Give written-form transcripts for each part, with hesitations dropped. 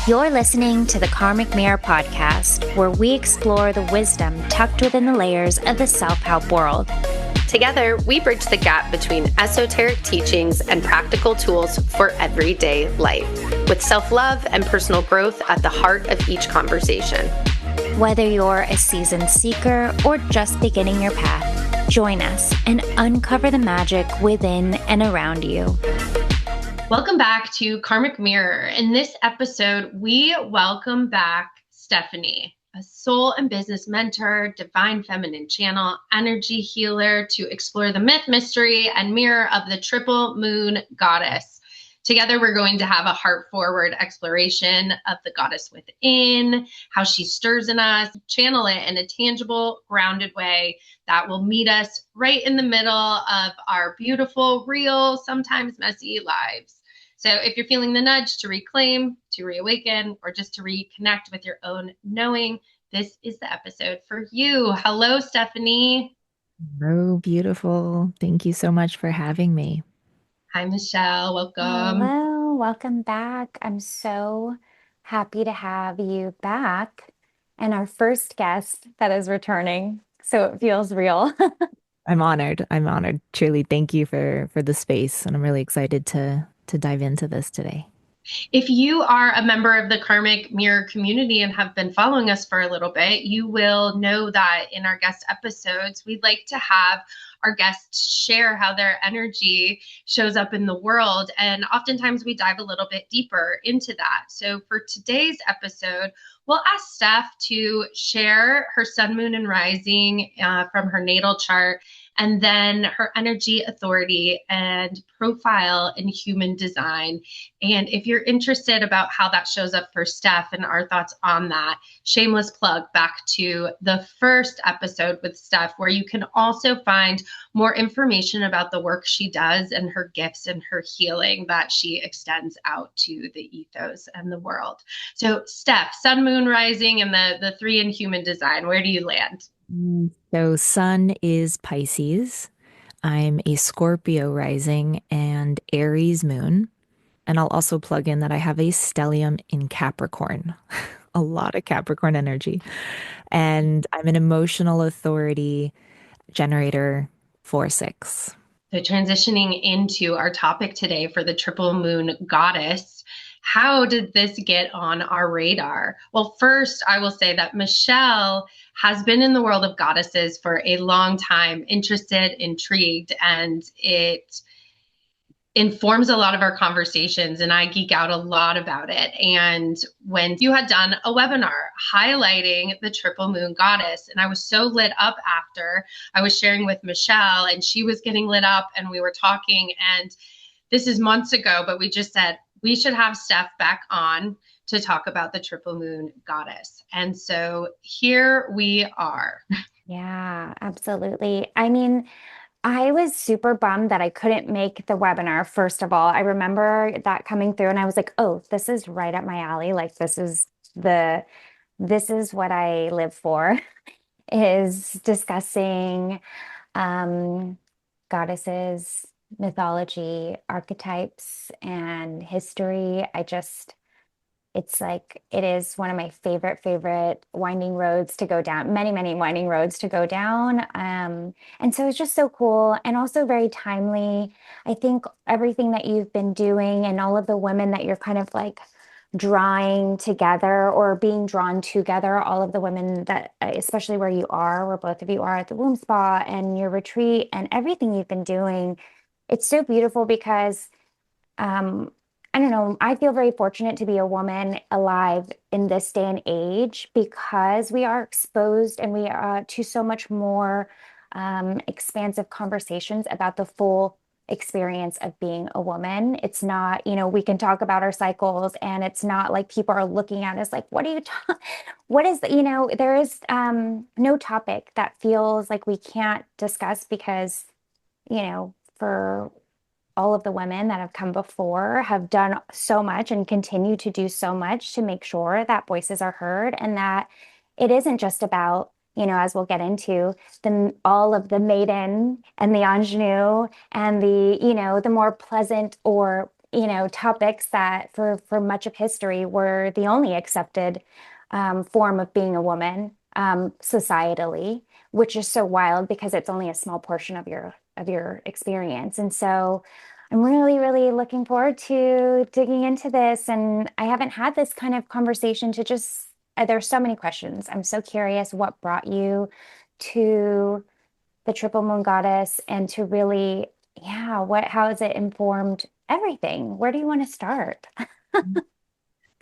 You're listening to the Karmic Mirror podcast, where we explore the wisdom tucked within the layers of the self-help world. Together, we bridge the gap between esoteric teachings and practical tools for everyday life, with self-love and personal growth at the heart of each conversation. Whether you're a seasoned seeker or just beginning your path, join us and uncover the magic within and around you. Welcome back to Karmic Mirror. In this episode, we welcome back Stephanie, a soul and business mentor, divine feminine channel, energy healer, to explore the myth, mystery, and mirror of the triple moon goddess. Together, we're going to have a heart-forward exploration of the goddess within, how she stirs in us, channel it in a tangible, grounded way that will meet us right in the middle of our beautiful, real, sometimes messy lives. So if you're feeling the nudge to reclaim, to reawaken, or just to reconnect with your own knowing, this is the episode for you. Hello, Stephanie. Oh, beautiful. Thank you so much for having me. Hi, Michelle. Welcome. Hello, welcome back. I'm so happy to have you back and our first guest that is returning. So it feels real. I'm honored. I'm honored. Truly, thank you for the space, and I'm really excited to dive into this today. If you are a member of the Karmic Mirror community and have been following us for a little bit, you will know that in our guest episodes, we'd like to have our guests share how their energy shows up in the world. And oftentimes we dive a little bit deeper into that. So for today's episode, we'll ask Steph to share her sun, moon, and rising from her natal chart, and then her energy, authority, and profile in human design. And if you're interested about how that shows up for Steph and our thoughts on that, shameless plug back to the first episode with Steph, where you can also find more information about the work she does and her gifts and her healing that she extends out to the ethos and the world. So Steph, sun, moon, rising, and the three in human design, where do you land? So sun is Pisces. I'm a Scorpio rising and Aries moon. And I'll also plug in that I have a stellium in Capricorn, a lot of Capricorn energy. And I'm an emotional authority generator 4/6. So transitioning into our topic today for the triple moon goddess, how did this get on our radar? Well, first, I will say that Michelle has been in the world of goddesses for a long time, interested, intrigued, and it informs a lot of our conversations, and I geek out a lot about it. And when you had done a webinar highlighting the triple moon goddess, and I was so lit up after, I was sharing with Michelle and she was getting lit up and we were talking, and this is months ago, but we just said we should have Steph back on to talk about the triple moon goddess. And so here we are. Yeah, absolutely. I mean, I was super bummed that I couldn't make the webinar, first of all. I remember that coming through and I was like, oh, this is right up my alley. Like this is what I live for, is discussing goddesses, mythology, archetypes, and history. It's like, it is one of my favorite winding roads to go down, many winding roads to go down. And so it's just so cool and also very timely. I think everything that you've been doing and all of the women that you're kind of like drawing together or being drawn together, all of the women that, especially where both of you are at the womb spa and your retreat and everything you've been doing, it's so beautiful because, I don't know. I feel very fortunate to be a woman alive in this day and age because we are exposed and we are to so much more expansive conversations about the full experience of being a woman. It's not, we can talk about our cycles and it's not like people are looking at us like, what are you talking? What is, there is no topic that feels like we can't discuss because, for all of the women that have come before have done so much and continue to do so much to make sure that voices are heard and that it isn't just about, as we'll get into, all of the maiden and the ingenue and the more pleasant or topics that for much of history were the only accepted form of being a woman societally, which is so wild because it's only a small portion of your experience. And so I'm really, really looking forward to digging into this. And I haven't had this kind of conversation to just, there's so many questions. I'm so curious what brought you to the triple moon goddess and to really, yeah, how has it informed everything? Where do you want to start?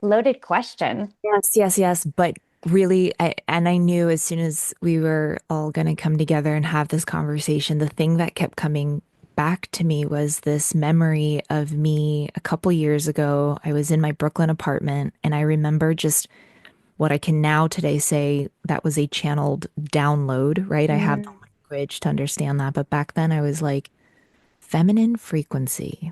Loaded question. Yes, yes, yes. But really, and I knew as soon as we were all going to come together and have this conversation, the thing that kept coming back to me was this memory of me a couple years ago. I was in my Brooklyn apartment, and I remember just what I can now today say that was a channeled download, right? I have the Mm, language to understand that. But back then, I was like, feminine frequency.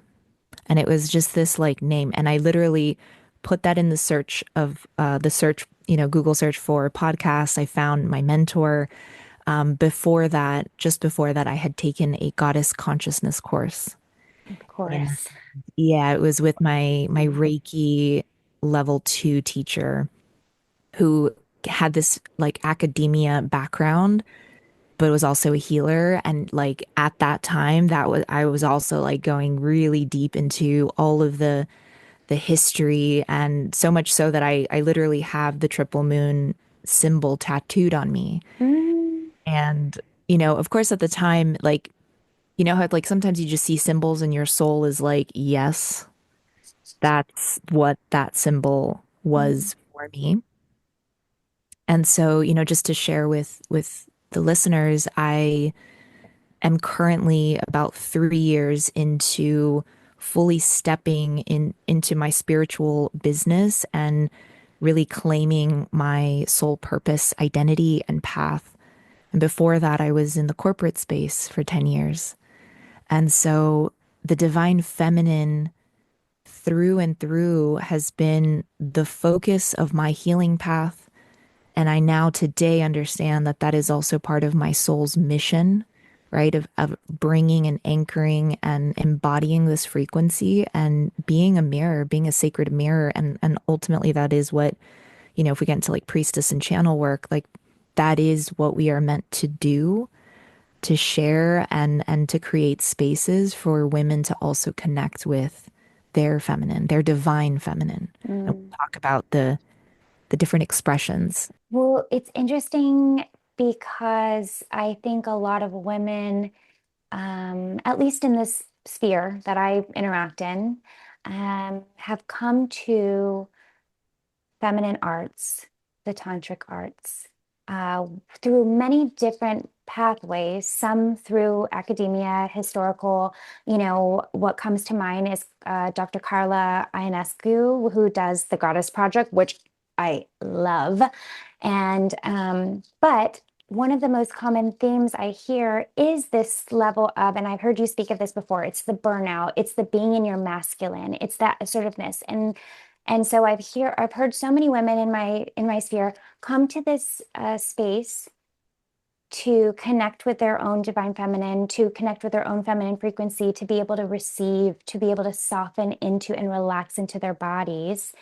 And it was just this like name. And I literally put that in the search of the search, Google search for podcasts. I found my mentor. Before that, just before that, I had taken a goddess consciousness course. of And course. yeah, it was with my Reiki level 2 teacher who had this like academia background, but was also a healer. And like at that time, I was also like going really deep into all of the history, and so much so that I literally have the triple moon symbol tattooed on me. Mm, And, of course, at the time, like, how like sometimes you just see symbols and your soul is like, yes, that's what that symbol mm, was for me. And so, just to share with the listeners, I am currently about 3 years into fully stepping into my spiritual business and really claiming my soul purpose, identity, and path. And before that, I was in the corporate space for 10 years. And so the divine feminine through and through has been the focus of my healing path. And I now today understand that that is also part of my soul's mission, right? Of bringing and anchoring and embodying this frequency and being a mirror, being a sacred mirror. And ultimately, that is what, if we get into like priestess and channel work, like that is what we are meant to do, to share and to create spaces for women to also connect with their feminine, their divine feminine. And mm. we'll talk about the different expressions. Well, it's interesting because I think a lot of women, at least in this sphere that I interact in, have come to feminine arts, the tantric arts, uh, through many different pathways, some through academia, historical. What comes to mind is Dr. Carla Ionescu, who does the Goddess Project, which I love. But one of the most common themes I hear is this level of, and I've heard you speak of this before, it's the burnout, it's the being in your masculine, it's that assertiveness. And so I've heard so many women in my sphere come to this space to connect with their own divine feminine, to connect with their own feminine frequency, to be able to receive, to be able to soften into and relax into their bodies.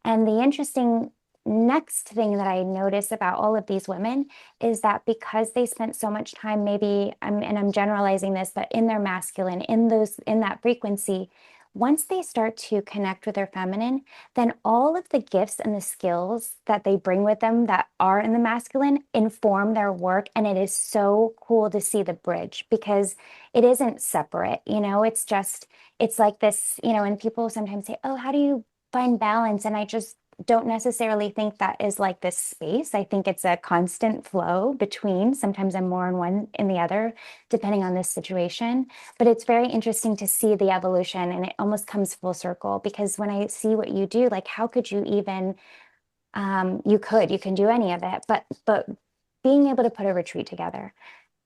And the interesting next thing that I notice about all of these women is that because they spent so much time, maybe and I'm generalizing this, but in their masculine, in that frequency, once they start to connect with their feminine, then all of the gifts and the skills that they bring with them that are in the masculine inform their work. And it is so cool to see the bridge because it isn't separate, it's like this, and people sometimes say, oh, how do you find balance? And I just don't necessarily think that is like this space. I think it's a constant flow between. Sometimes I'm more in one in the other, depending on this situation. But it's very interesting to see the evolution, and it almost comes full circle because when I see what you do, like how could you even you can do any of it, but being able to put a retreat together,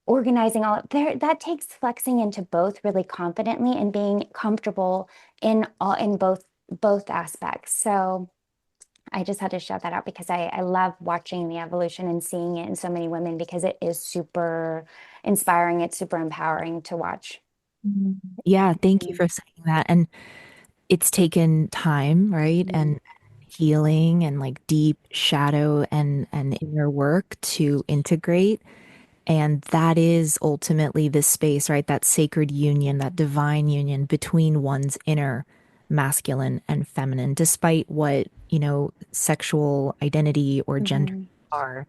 organizing all there, that takes flexing into both really confidently and being comfortable in both aspects. So I just had to shout that out because I love watching the evolution and seeing it in so many women because it is super inspiring. It's super empowering to watch. Mhm. Yeah, thank you Mm. for saying that. And it's taken time, right? Mm. And healing and like deep shadow and inner work to integrate. And that is ultimately this space, right? That sacred union, that divine union between one's inner masculine and feminine, despite what, sexual identity or gender Mhm. are.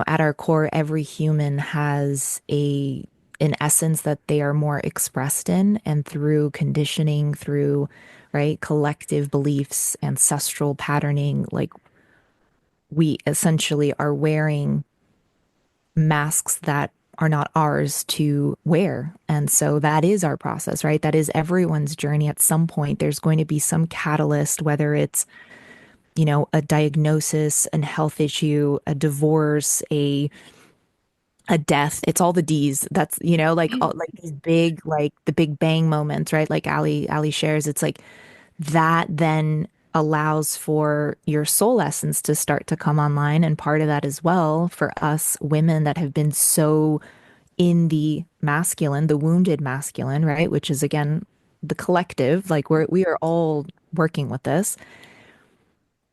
At our core, every human has an essence that they are more expressed in, and through conditioning, through, right, collective beliefs, ancestral patterning, like we essentially are wearing masks that are not ours to wear. And so that is our process, right? That is everyone's journey. At some point, there's going to be some catalyst, whether it's, a diagnosis, an health issue, a divorce, a death. It's all the D's. That's, like all, like these big, like the big bang moments, right? Like Ali shares, it's like that then allows for your soul essence to start to come online. And part of that as well for us women that have been so in the masculine, the wounded masculine, right? Which is again the collective, like we are all working with this,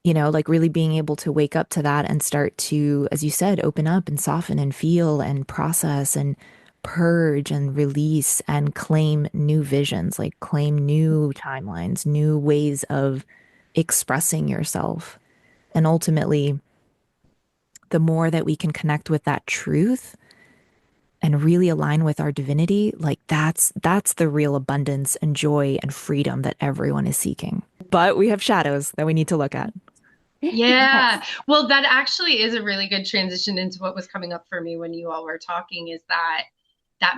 like really being able to wake up to that and start to, as you said, open up and soften and feel and process and purge and release and claim new visions, like claim new timelines, new ways of expressing yourself. And ultimately, the more that we can connect with that truth and really align with our divinity, like that's the real abundance and joy and freedom that everyone is seeking. But we have shadows that we need to look at. Yeah. Yes. Well, that actually is a really good transition into what was coming up for me when you all were talking, is that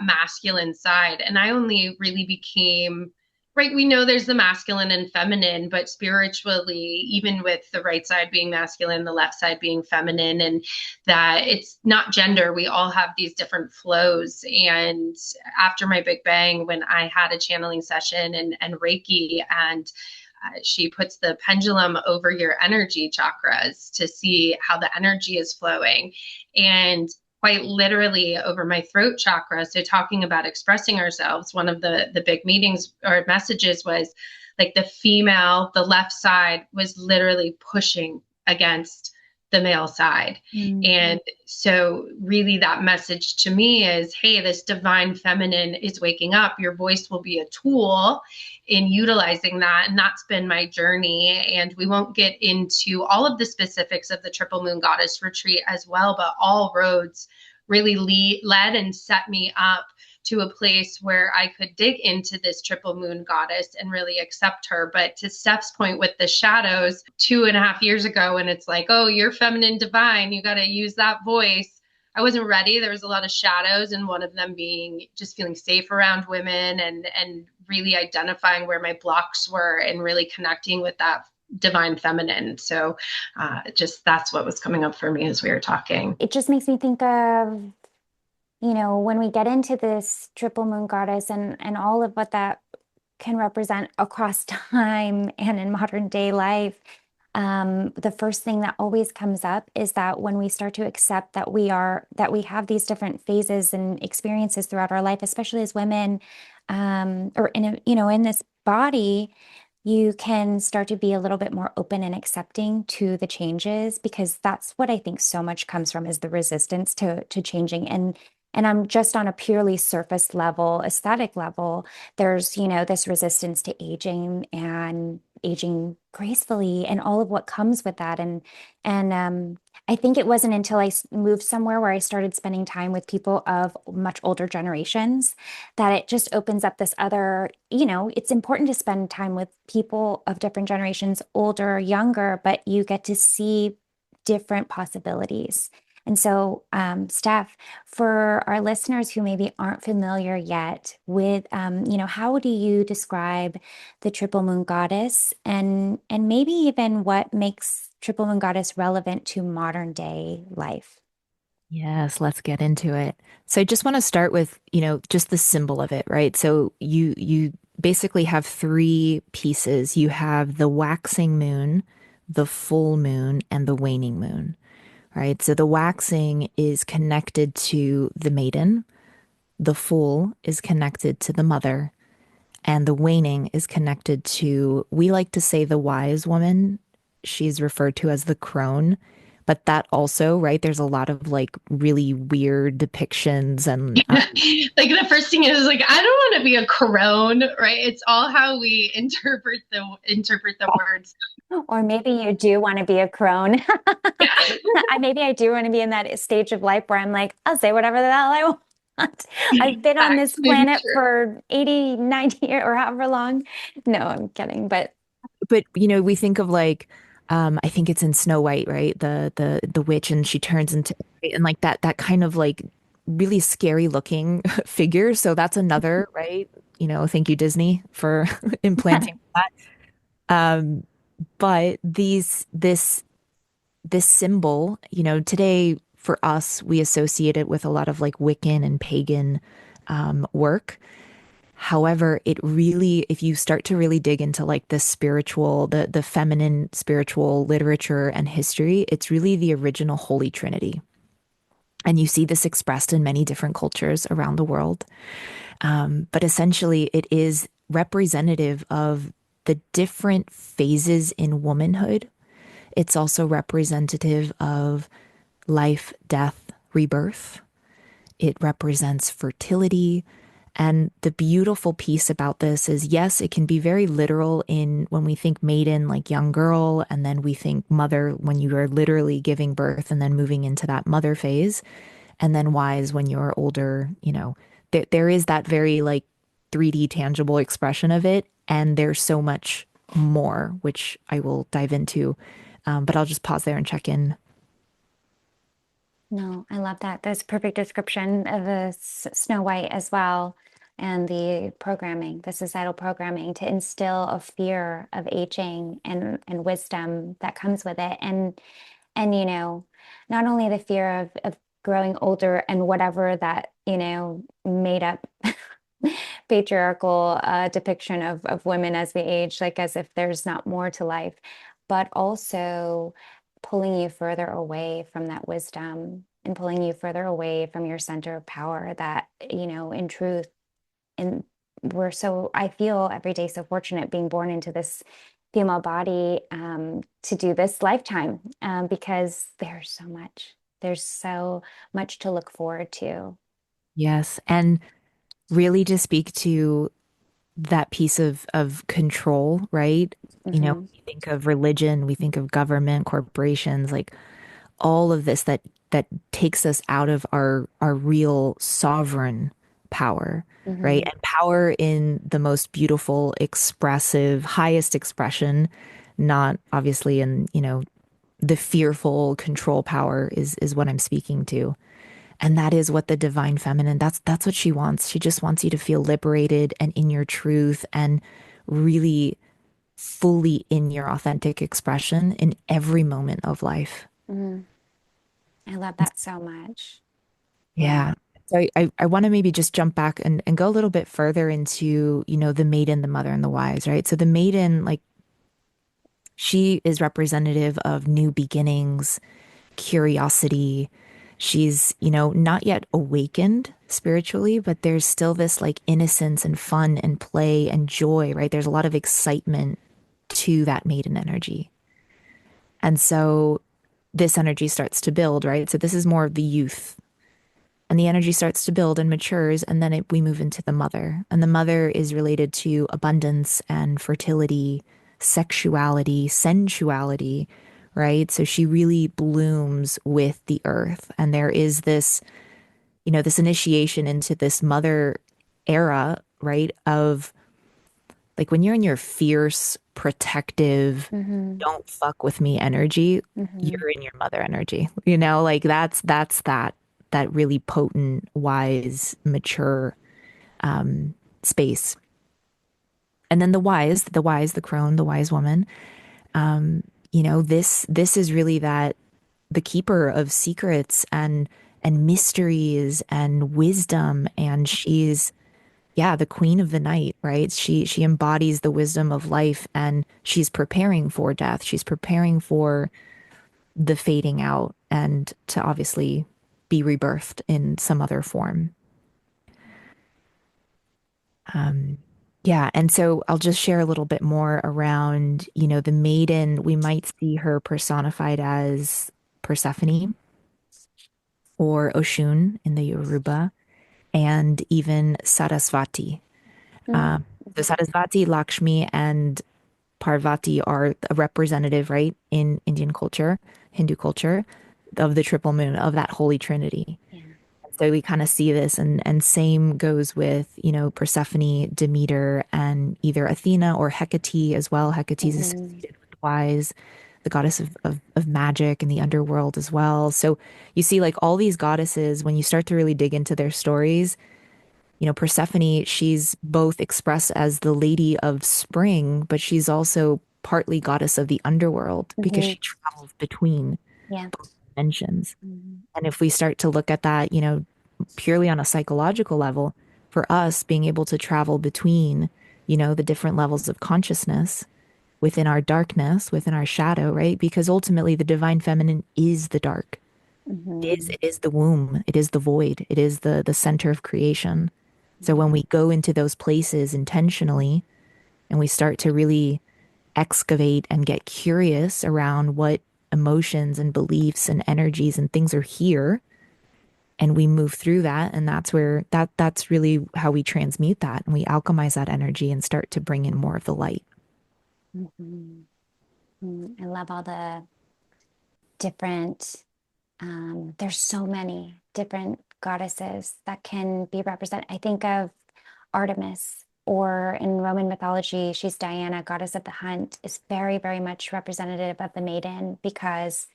masculine side. And I only really became, right, we know there's the masculine and feminine, but spiritually, even with the right side being masculine, the left side being feminine, and that it's not gender, we all have these different flows. And after my Big Bang, when I had a channeling session and Reiki, and she puts the pendulum over your energy chakras to see how the energy is flowing, and quite literally over my throat chakra. So talking about expressing ourselves, one of the big meetings or messages was like the left side was literally pushing against the male side. Mm. And so really that message to me is, hey, this divine feminine is waking up. Your voice will be a tool in utilizing that. And that's been my journey. And we won't get into all of the specifics of the Triple Moon Goddess retreat as well, but all roads really led and set me up to a place where I could dig into this triple moon goddess and really accept her. But to Steph's point with the shadows 2.5 years ago, and it's like, oh, you're feminine divine, you got to use that voice. I wasn't ready. There was a lot of shadows, and one of them being just feeling safe around women and really identifying where my blocks were and really connecting with that divine feminine. So just that's what was coming up for me as we were talking. It just makes me think of, when we get into this triple moon goddess and all of what that can represent across time and in modern day life, the first thing that always comes up is that when we start to accept that we have these different phases and experiences throughout our life, especially as women, or in this body, you can start to be a little bit more open and accepting to the changes, because that's what I think so much comes from, is the resistance to changing. And I'm just on a purely surface level, aesthetic level, there's, this resistance to aging and aging gracefully and all of what comes with that. And I think it wasn't until moved somewhere where I started spending time with people of much older generations that it just opens up this other, it's important to spend time with people of different generations, older, younger, but you get to see different possibilities. And so, Steph, for our listeners who maybe aren't familiar yet with, how do you describe the triple moon goddess, and maybe even what makes triple moon goddess relevant to modern day life? Yes, let's get into it. So I just want to start with, just the symbol of it, right? So you basically have three pieces. You have the waxing moon, the full moon, and the waning moon, right? So the waxing is connected to the maiden, the full is connected to the mother, And the waning is connected to, we like to say the wise woman. She's referred to as the crone. But that also, right, there's a lot of like really weird depictions and Like the first thing is like, I don't want to be a crone, right? It's all how we interpret the words. Or maybe you do want to be a crone. Yeah. Maybe I do want to be in that stage of life where I'm like, I'll say whatever the hell I want. I've been on this Actually planet true. for 80, 90 years or however long. No, I'm kidding. but we think of like I think it's in Snow White, right? The witch and she turns into and like that kind of like really scary looking figure. So that's another, right? Thank you, Disney, for implanting that. Um, but this symbol, today for us, we associate it with a lot of like Wiccan and pagan work. However, it really, if you start to really dig into like the spiritual, the feminine spiritual literature and history, it's really the original Holy Trinity. And you see this expressed in many different cultures around the world. But essentially, it is representative of the different phases in womanhood. It's also representative of life, death, rebirth. It represents fertility. And the beautiful piece about this is, yes, it can be very literal in when we think maiden, like young girl, and then we think mother when you are literally giving birth and then moving into that mother phase, and then wise when you're older. There is that very like 3D tangible expression of it. And there's so much more, which I will dive into. But I'll just pause there and check in. No, I love that. That's a perfect description of the Snow White as well, and the programming, the societal programming to instill a fear of aging and wisdom that comes with it. And not only the fear of growing older and whatever that, made up patriarchal depiction of women as we age, like as if there's not more to life, but also pulling you further away from that wisdom and pulling you further away from your center of power that, in truth, and I feel every day so fortunate being born into this female body to do this lifetime because there's so much to look forward to. Yes. And really to speak to that piece of control, right? Hmm. We think of religion, we think of government, corporations, like all of this that takes us out of our real sovereign power, right? Hmm. And power in the most beautiful, expressive, highest expression, not obviously in, the fearful control power is what I'm speaking to. And that is what the divine feminine, that's what she wants. She just wants you to feel liberated and in your truth and really fully in your authentic expression in every moment of life. Hmm. I love that so much. Yeah. Yeah. So I want to maybe just jump back and go a little bit further into, the maiden, the mother, and the wise, right? So the maiden, like, she is representative of new beginnings, curiosity. She's, not yet awakened spiritually, but there's still this like innocence and fun and play and joy, right? There's a lot of excitement to that maiden energy. And so this energy starts to build, right? So this is more of the youth. And the energy starts to build and matures, and then we move into the mother. And the mother is related to abundance and fertility, sexuality, sensuality, right? So she really blooms with the earth. And there is this, this initiation into this mother era, right? Of like when you're in your fierce, protective, Hmm. don't fuck with me energy, Hmm. you're in your mother energy. Like that's that really potent, wise, mature space. And then the crone, the wise woman, this is really that the keeper of secrets and mysteries and wisdom. And she's, yeah, the queen of the night, right? She embodies the wisdom of life and she's preparing for death. She's preparing for the fading out and to obviously be rebirthed in some other form. Um, Yeah, and so I'll just share a little bit more around, the maiden. We might see her personified as Persephone or Oshun in the Yoruba, and even Sarasvati. Mm, Um, so mhm, Sarasvati, Lakshmi, and Parvati are a representative, right, in Indian culture, Hindu culture, of the triple moon, of that holy trinity. yeah. So we kind of see this, and same goes with, Persephone, Demeter, and either Athena or Hecate as well. Hecate is Hmm. associated with wise, the goddess of magic and the underworld as well. So you see, like all these goddesses, when you start to really dig into their stories, Persephone, she's both expressed as the lady of spring, but she's also partly goddess of the underworld because Hmm. she travels between Yeah. dimensions. Hmm. And if we start to look at that, purely on a psychological level, for us being able to travel between, the different levels of consciousness within our darkness, within our shadow, right? Because ultimately the divine feminine is the dark. Hmm. It is the womb, it is the void, it is the center of creation. So when Yeah. we go into those places intentionally and we start to really excavate and get curious around what emotions and beliefs and energies and things are here, and we move through that, and that's where that's really how we transmute that, and we alchemize that energy and start to bring in more of the light. Hmm. I love all the different, there's so many different goddesses that can be represented. I think of Artemis, or in Roman mythology, she's Diana, goddess of the hunt, is very, very much representative of the maiden because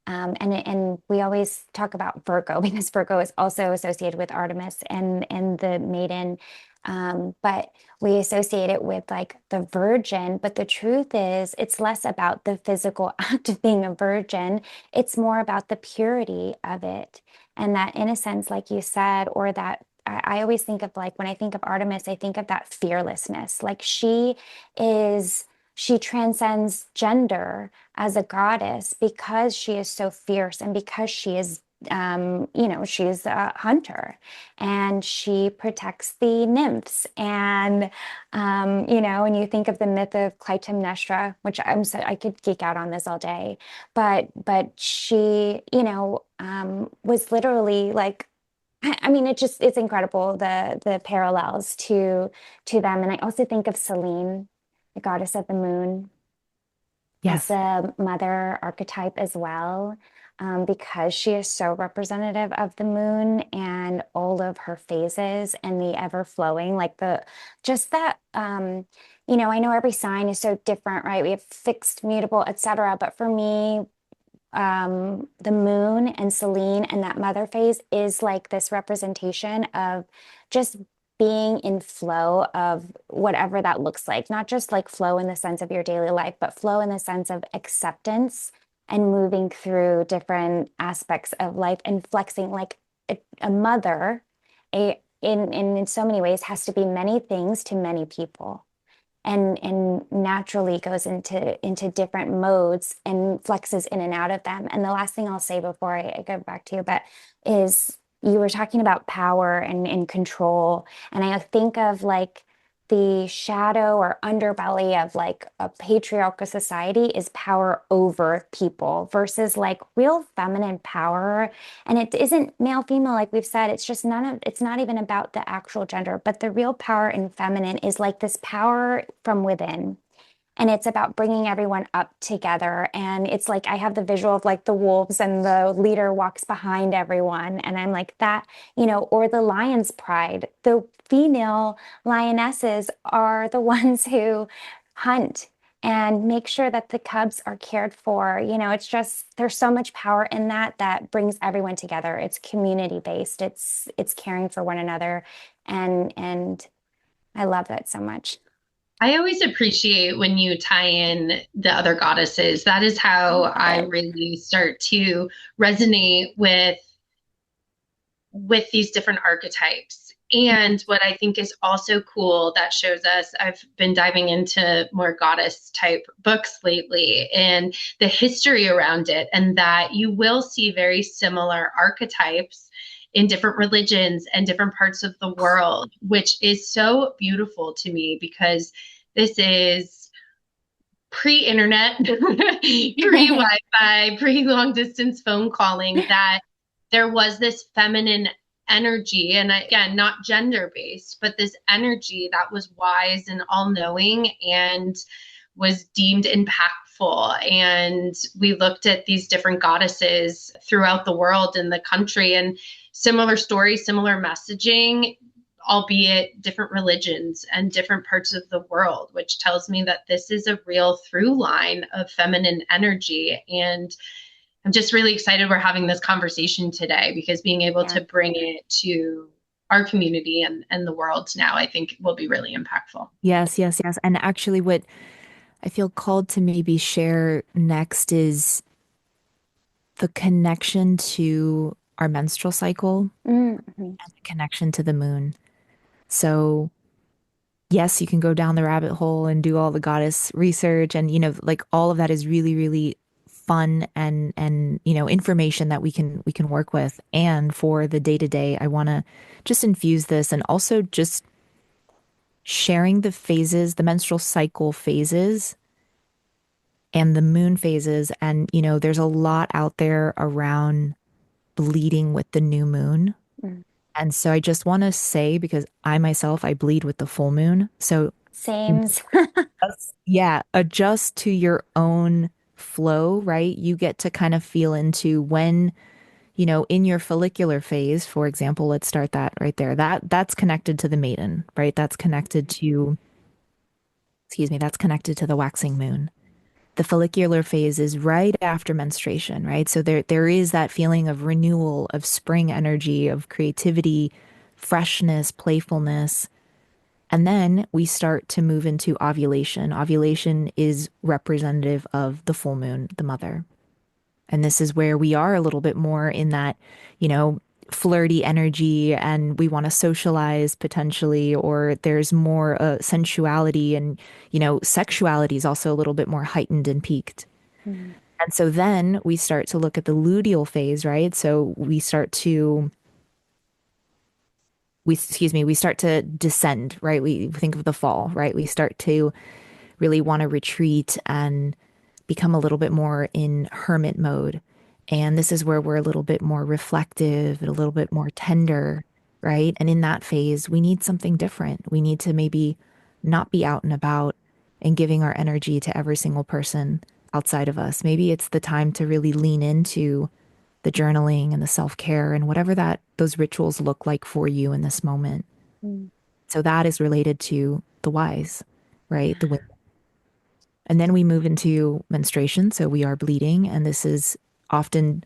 and we always talk about Virgo because Virgo is also associated with Artemis and the maiden. But we associate it with like the virgin. But the truth is, it's less about the physical act of being a virgin. It's more about the purity of it. And that innocence, like you said, or that I always think of like when I think of Artemis, I think of that fearlessness. Like is, she transcends gender as a goddess because she is so fierce and because she is she's a hunter and she protects the nymphs and and you think of the myth of Clytemnestra, which I could geek out on this all day, but she was literally like I mean it's incredible the parallels to them. And I also think of Selene, the goddess of the moon, as Yes. the mother archetype as well, because she is so representative of the moon and all of her phases and the ever flowing, like the just that I know every sign is so different, right? We have fixed, mutable, etc. But for me, the moon and Selene and that mother phase is like this representation of just being in flow of whatever that looks like, not just like flow in the sense of your daily life, but flow in the sense of acceptance and moving through different aspects of life and flexing like a mother, in so many ways has to be many things to many people and naturally goes into different modes and flexes in and out of them. And the last thing I'll say before I go back to you, but is you were talking about power and control. And I think of like the shadow or underbelly of like a patriarchal society is power over people versus like real feminine power. And it isn't male, female, like we've said. It's just it's not even about the actual gender, but the real power in feminine is like this power from within. And it's about bringing everyone up together. And it's like I have the visual of like the wolves and the leader walks behind everyone. And I'm like that, or the lion's pride. The female lionesses are the ones who hunt and make sure that the cubs are cared for. It's just there's so much power in that brings everyone together. It's community based. It's caring for one another. And I love that so much. I always appreciate when you tie in the other goddesses. That is I how love I it. really start to resonate with these different archetypes. And what I think is also cool that shows us, I've been diving into more goddess type books lately and the history around it, and that you will see very similar archetypes in different religions and different parts of the world, which is so beautiful to me because this is pre-internet, pre-Wi-Fi, pre-long distance phone calling, that there was this feminine energy, and again, not gender based, but this energy that was wise and all-knowing and was deemed impactful. And we looked at these different goddesses throughout the world and the country, and similar stories, similar messaging, albeit different religions and different parts of the world, which tells me that this is a real through line of feminine energy. And I'm just really excited we're having this conversation today, because being able to bring it to our community and the world now, I think will be really impactful. Yes, yes, yes. And actually, what I feel called to maybe share next is the connection to our menstrual cycle Mm-hmm. and the connection to the moon. So, yes, you can go down the rabbit hole and do all the goddess research, and like all of that is really, really fun and information that we can work with. And for the day to day, I want to just infuse this, and also just sharing the phases, the menstrual cycle phases and the moon phases. And there's a lot out there around bleeding with the new moon. Mm. And so I just want to say, because I myself, I bleed with the full moon. So Sames. yeah, adjust to your own flow, right? You get to kind of feel into when, in your follicular phase, for example, let's start that right there. That's connected to the maiden, right? That's connected to, excuse me, that's connected to the waxing moon. The follicular phase is right after menstruation, right? So there is that feeling of renewal, of spring energy, of creativity, freshness, playfulness. And then we start to move into ovulation. Ovulation is representative of the full moon, the mother. And this is where we are a little bit more in that, you know, flirty energy, and we want to socialize potentially, or there's more sensuality, and, sexuality is also a little bit more heightened and peaked. Mm. And so then we start to look at the luteal phase, right? So we start to descend, right? We think of the fall, right? We start to really want to retreat and become a little bit more in hermit mode. And this is where we're a little bit more reflective and a little bit more tender, right? And in that phase, we need something different. We need to maybe not be out and about and giving our energy to every single person outside of us. Maybe it's the time to really lean into the journaling and the self-care and whatever that those rituals look like for you in this moment. Mm. So that is related to the wise, right? The women. And then we move into menstruation. So we are bleeding, and this is often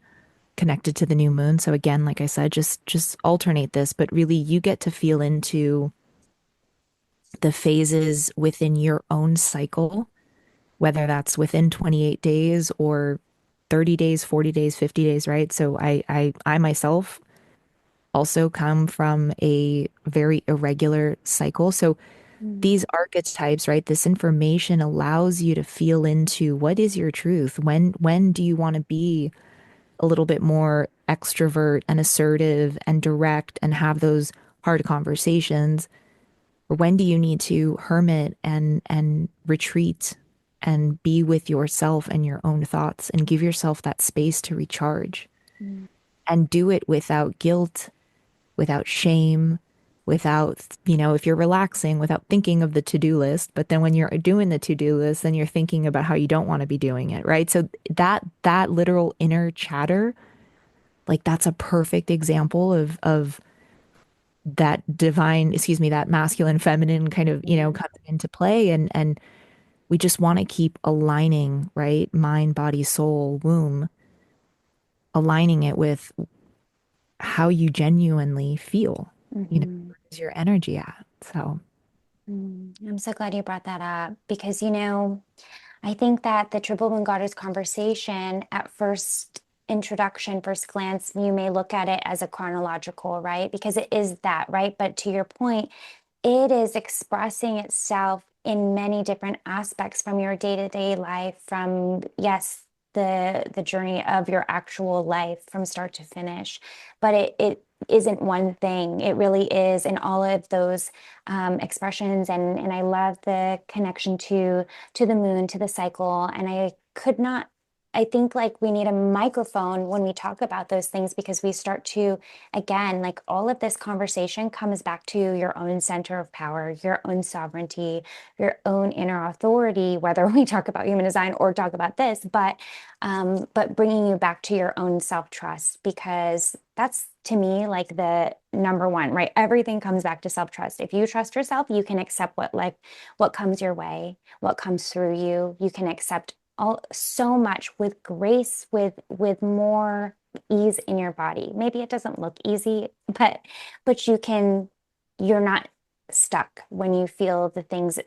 connected to the new moon. So again, like I said, just alternate this, but really you get to feel into the phases within your own cycle, whether that's within 28 days or 30 days, 40 days, 50 days, right? So I myself also come from a very irregular cycle. So Mm. these archetypes, right? This information allows you to feel into what is your truth. When do you want to be a little bit more extrovert and assertive and direct and have those hard conversations? Or when do you need to hermit and retreat and be with yourself and your own thoughts and give yourself that space to recharge, Mm. and do it without guilt, without shame, without, if you're relaxing, without thinking of the to-do list. But then when you're doing the to-do list, then you're thinking about how you don't want to be doing it, right? So that literal inner chatter, like that's a perfect example of that divine, excuse me, that masculine, feminine kind of, Mm. comes into play. And we just want to keep aligning, right? Mind, body, soul, womb, aligning it with how you genuinely feel, Mhm. where's your energy at? So, I'm so glad you brought that up because, I think that the Triple Moon Goddess conversation at first introduction, first glance, you may look at it as a chronological, right? Because it is that, right? But to your point, it is expressing itself in many different aspects from your day-to-day life, from, yes, the journey of your actual life from start to finish. But it isn't one thing. It really is in all of those expressions. And I love the connection to the moon, to the cycle. And I could not, I think like we need a microphone when we talk about those things because we start to, again, like all of this conversation comes back to your own center of power, your own sovereignty, your own inner authority, whether we talk about human design or talk about this, but bringing you back to your own self-trust because that's to me like the number one, right? Everything comes back to self-trust. If you trust yourself, you can accept what comes your way, what comes through you. You can accept all so much with grace, with more ease in your body. Maybe it doesn't look easy, but you're not stuck when you feel the things,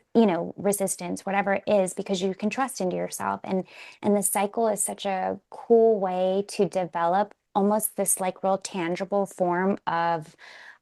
resistance, whatever it is, because you can trust into yourself. And the cycle is such a cool way to develop almost this like real tangible form of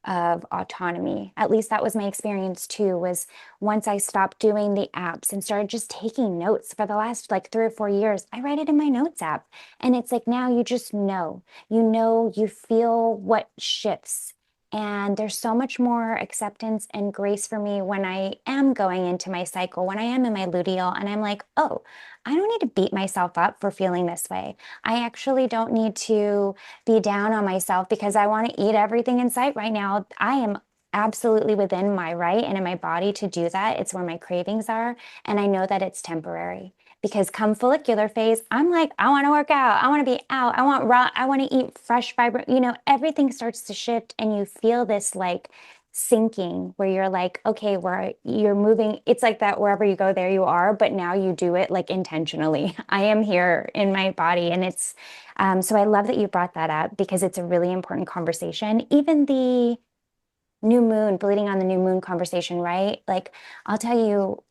autonomy. At least that was my experience too, was once I stopped doing the apps and started just taking notes for the last like 3 or 4 years, I write it in my notes app. And it's like now you just know, you feel what shifts. And there's so much more acceptance and grace for me when I am going into my cycle, when I am in my luteal, and I'm like, oh, I don't need to beat myself up for feeling this way. I actually don't need to be down on myself because I want to eat everything in sight right now. I am absolutely within my right and in my body to do that. It's where my cravings are. And I know that it's temporary because come follicular phase, I'm like, I want to work out. I want to be out. I want raw. I want to eat fresh, vibrant, everything starts to shift and you feel this like sinking where you're like, okay, where you're moving. It's like that wherever you go, there you are. But now you do it like intentionally. I am here in my body. And so I love that you brought that up because it's a really important conversation. Even the new moon, bleeding on the new moon conversation, right? Like, I'll tell you,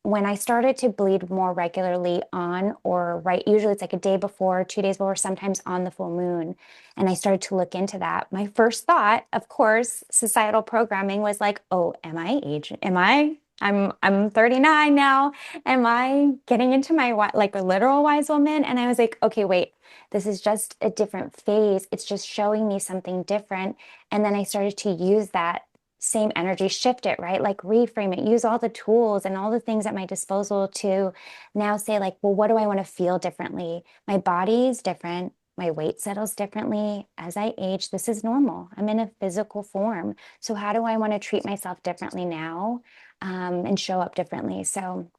when I started to bleed more regularly on or right, usually it's like a day before, 2 days before, sometimes on the full moon. And I started to look into that. My first thought, of course, societal programming was like, oh, am I age? I'm 39 now. Am I getting into my like a literal wise woman? And I was like, okay, wait, this is just a different phase. It's just showing me something different. And then I started to use that same energy, shift it, right? Like reframe it, use all the tools and all the things at my disposal to now say, like, well, what do I want to feel differently? My body is different. My weight settles differently as I age. This is normal. I'm in a physical form. So, how do I want to treat myself differently now, and show up differently? So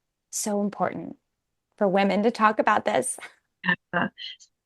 important for women to talk about this. Yeah.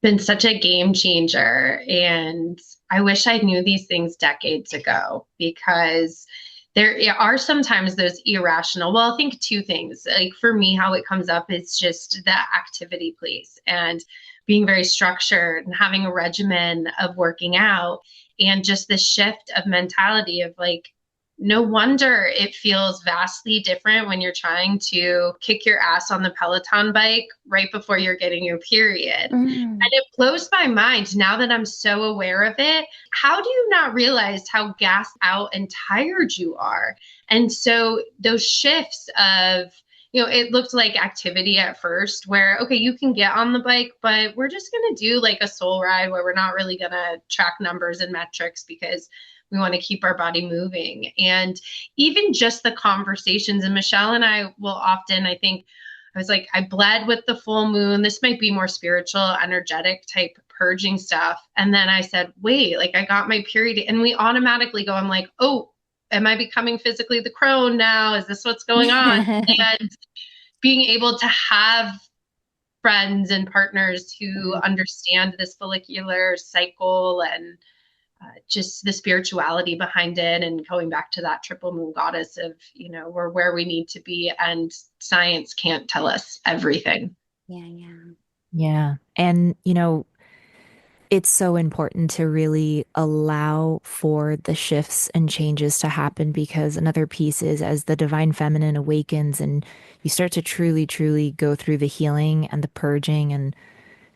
Been such a game changer. And I wish I knew these things decades ago because there are sometimes those irrational, well, I think two things. Like for me, how it comes up is just the activity piece and being very structured and having a regimen of working out and just the shift of mentality of like, no wonder it feels vastly different when you're trying to kick your ass on the Peloton bike right before you're getting your period. Mm. And it blows my mind now that I'm so aware of it. How do you not realize how gassed out and tired you are? And so those shifts of, it looked like activity at first where, okay, you can get on the bike, but we're just going to do like a soul ride where we're not really going to track numbers and metrics because we want to keep our body moving. And even just the conversations, and Michelle and I will often, I think, I was like, I bled with the full moon. This might be more spiritual, energetic type purging stuff. And then I said, wait, like I got my period. And we automatically go, I'm like, oh, am I becoming physically the crone now? Is this what's going on? And being able to have friends and partners who understand this follicular cycle and just the spirituality behind it and going back to that triple moon goddess of, we're where we need to be and science can't tell us everything. Yeah, yeah. Yeah. And, it's so important to really allow for the shifts and changes to happen because another piece is as the divine feminine awakens and you start to truly, truly go through the healing and the purging and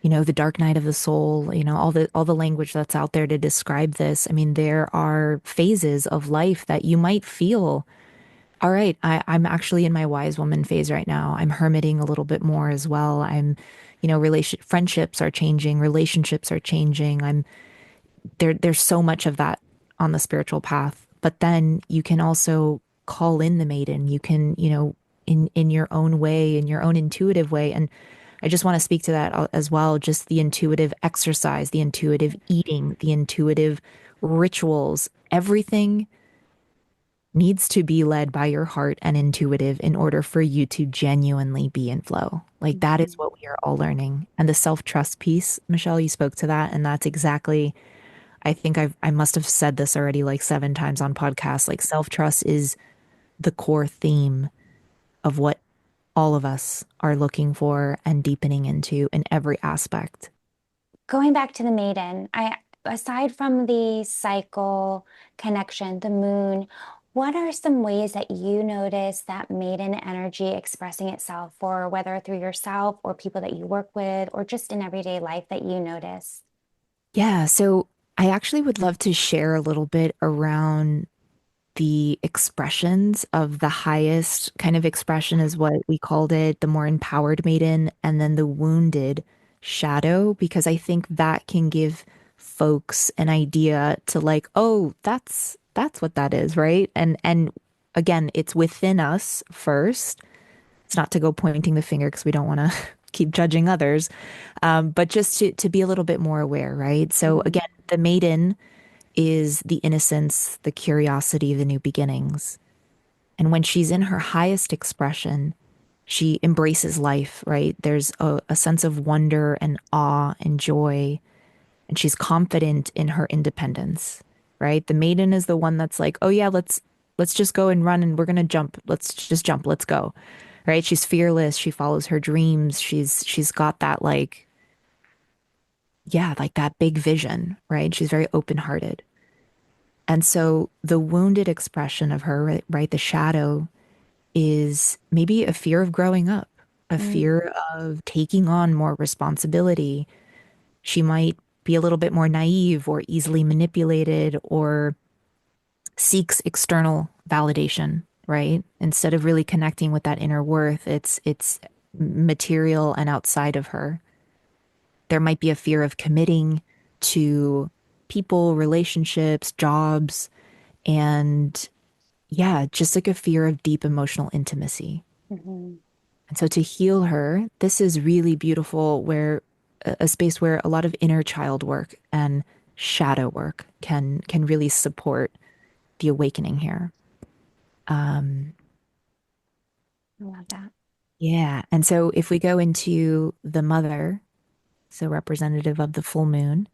the dark night of the soul, all the language that's out there to describe this. I mean, there are phases of life that you might feel, all right, I'm actually in my wise woman phase right now. I'm hermiting a little bit more as well. Friendships are changing, relationships are changing. There's so much of that on the spiritual path, but then you can also call in the maiden. You can, in your own way, in your own intuitive way. And I just want to speak to that as well, just the intuitive exercise, the intuitive eating, the intuitive rituals, everything needs to be led by your heart and intuitive in order for you to genuinely be in flow. Like that is Mhm. what we are all learning. And the self-trust piece, Michelle, you spoke to that. And that's exactly, I think I must have said this already like 7 times on podcasts. Like self-trust is the core theme of what all of us are looking for and deepening into in every aspect. Going back to the maiden, aside from the cycle connection, the moon, what are some ways that you notice that maiden energy expressing itself, or whether through yourself or people that you work with, or just in everyday life that you notice? Yeah, so I actually would love to share a little bit around the expressions of the highest kind of expression is what we called it, the more empowered maiden, and then the wounded shadow, because I think that can give folks an idea to like, oh, that's what that is, right? And again, it's within us first. It's not to go pointing the finger because we don't want to keep judging others, but just to be a little bit more aware, right? So Mhm. again, the maiden is the innocence, the curiosity, the new beginnings. And when she's in her highest expression, she embraces life, right? There's a sense of wonder and awe and joy, and she's confident in her independence, right? The maiden is the one that's like, oh yeah, let's just go and run and we're gonna jump. Let's just jump, let's go. Right? She's fearless, she follows her dreams, she's got that like, yeah, like that big vision, right? She's very open-hearted. And so the wounded expression of her, right, the shadow is maybe a fear of growing up, a Mm. fear of taking on more responsibility. She might be a little bit more naive or easily manipulated or seeks external validation, right? Instead of really connecting with that inner worth, it's material and outside of her. There might be a fear of committing to people, relationships, jobs, and yeah, just like a fear of deep emotional intimacy. Mhm. And so to heal her, this is really beautiful where a space where a lot of inner child work and shadow work can really support the awakening here. Um, I love that. yeah. And so if we go into the mother, so representative of the full moon,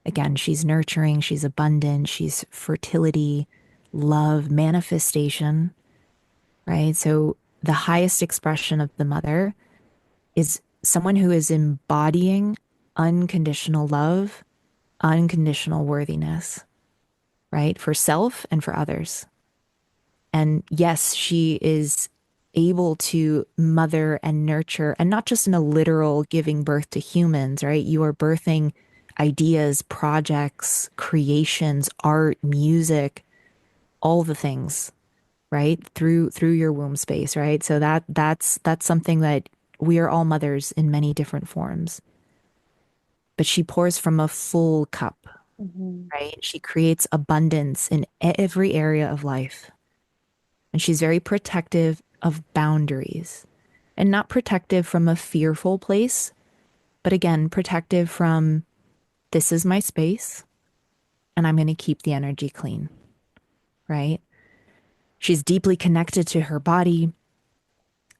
again, she's nurturing, she's abundant, she's fertility, love, manifestation, right? So the highest expression of the mother is someone who is embodying unconditional love, unconditional worthiness, right? For self and for others. And yes, she is able to mother and nurture, and not just in a literal giving birth to humans, right? You are birthing ideas, projects, creations, art, music, all the things, right? Through your womb space, right? So that's something that we are all mothers in many different forms. But she pours from a full cup, Mhm. right? She creates abundance in every area of life. And she's very protective of boundaries and not protective from a fearful place, but again, protective from this is my space and I'm going to keep the energy clean, right? She's deeply connected to her body,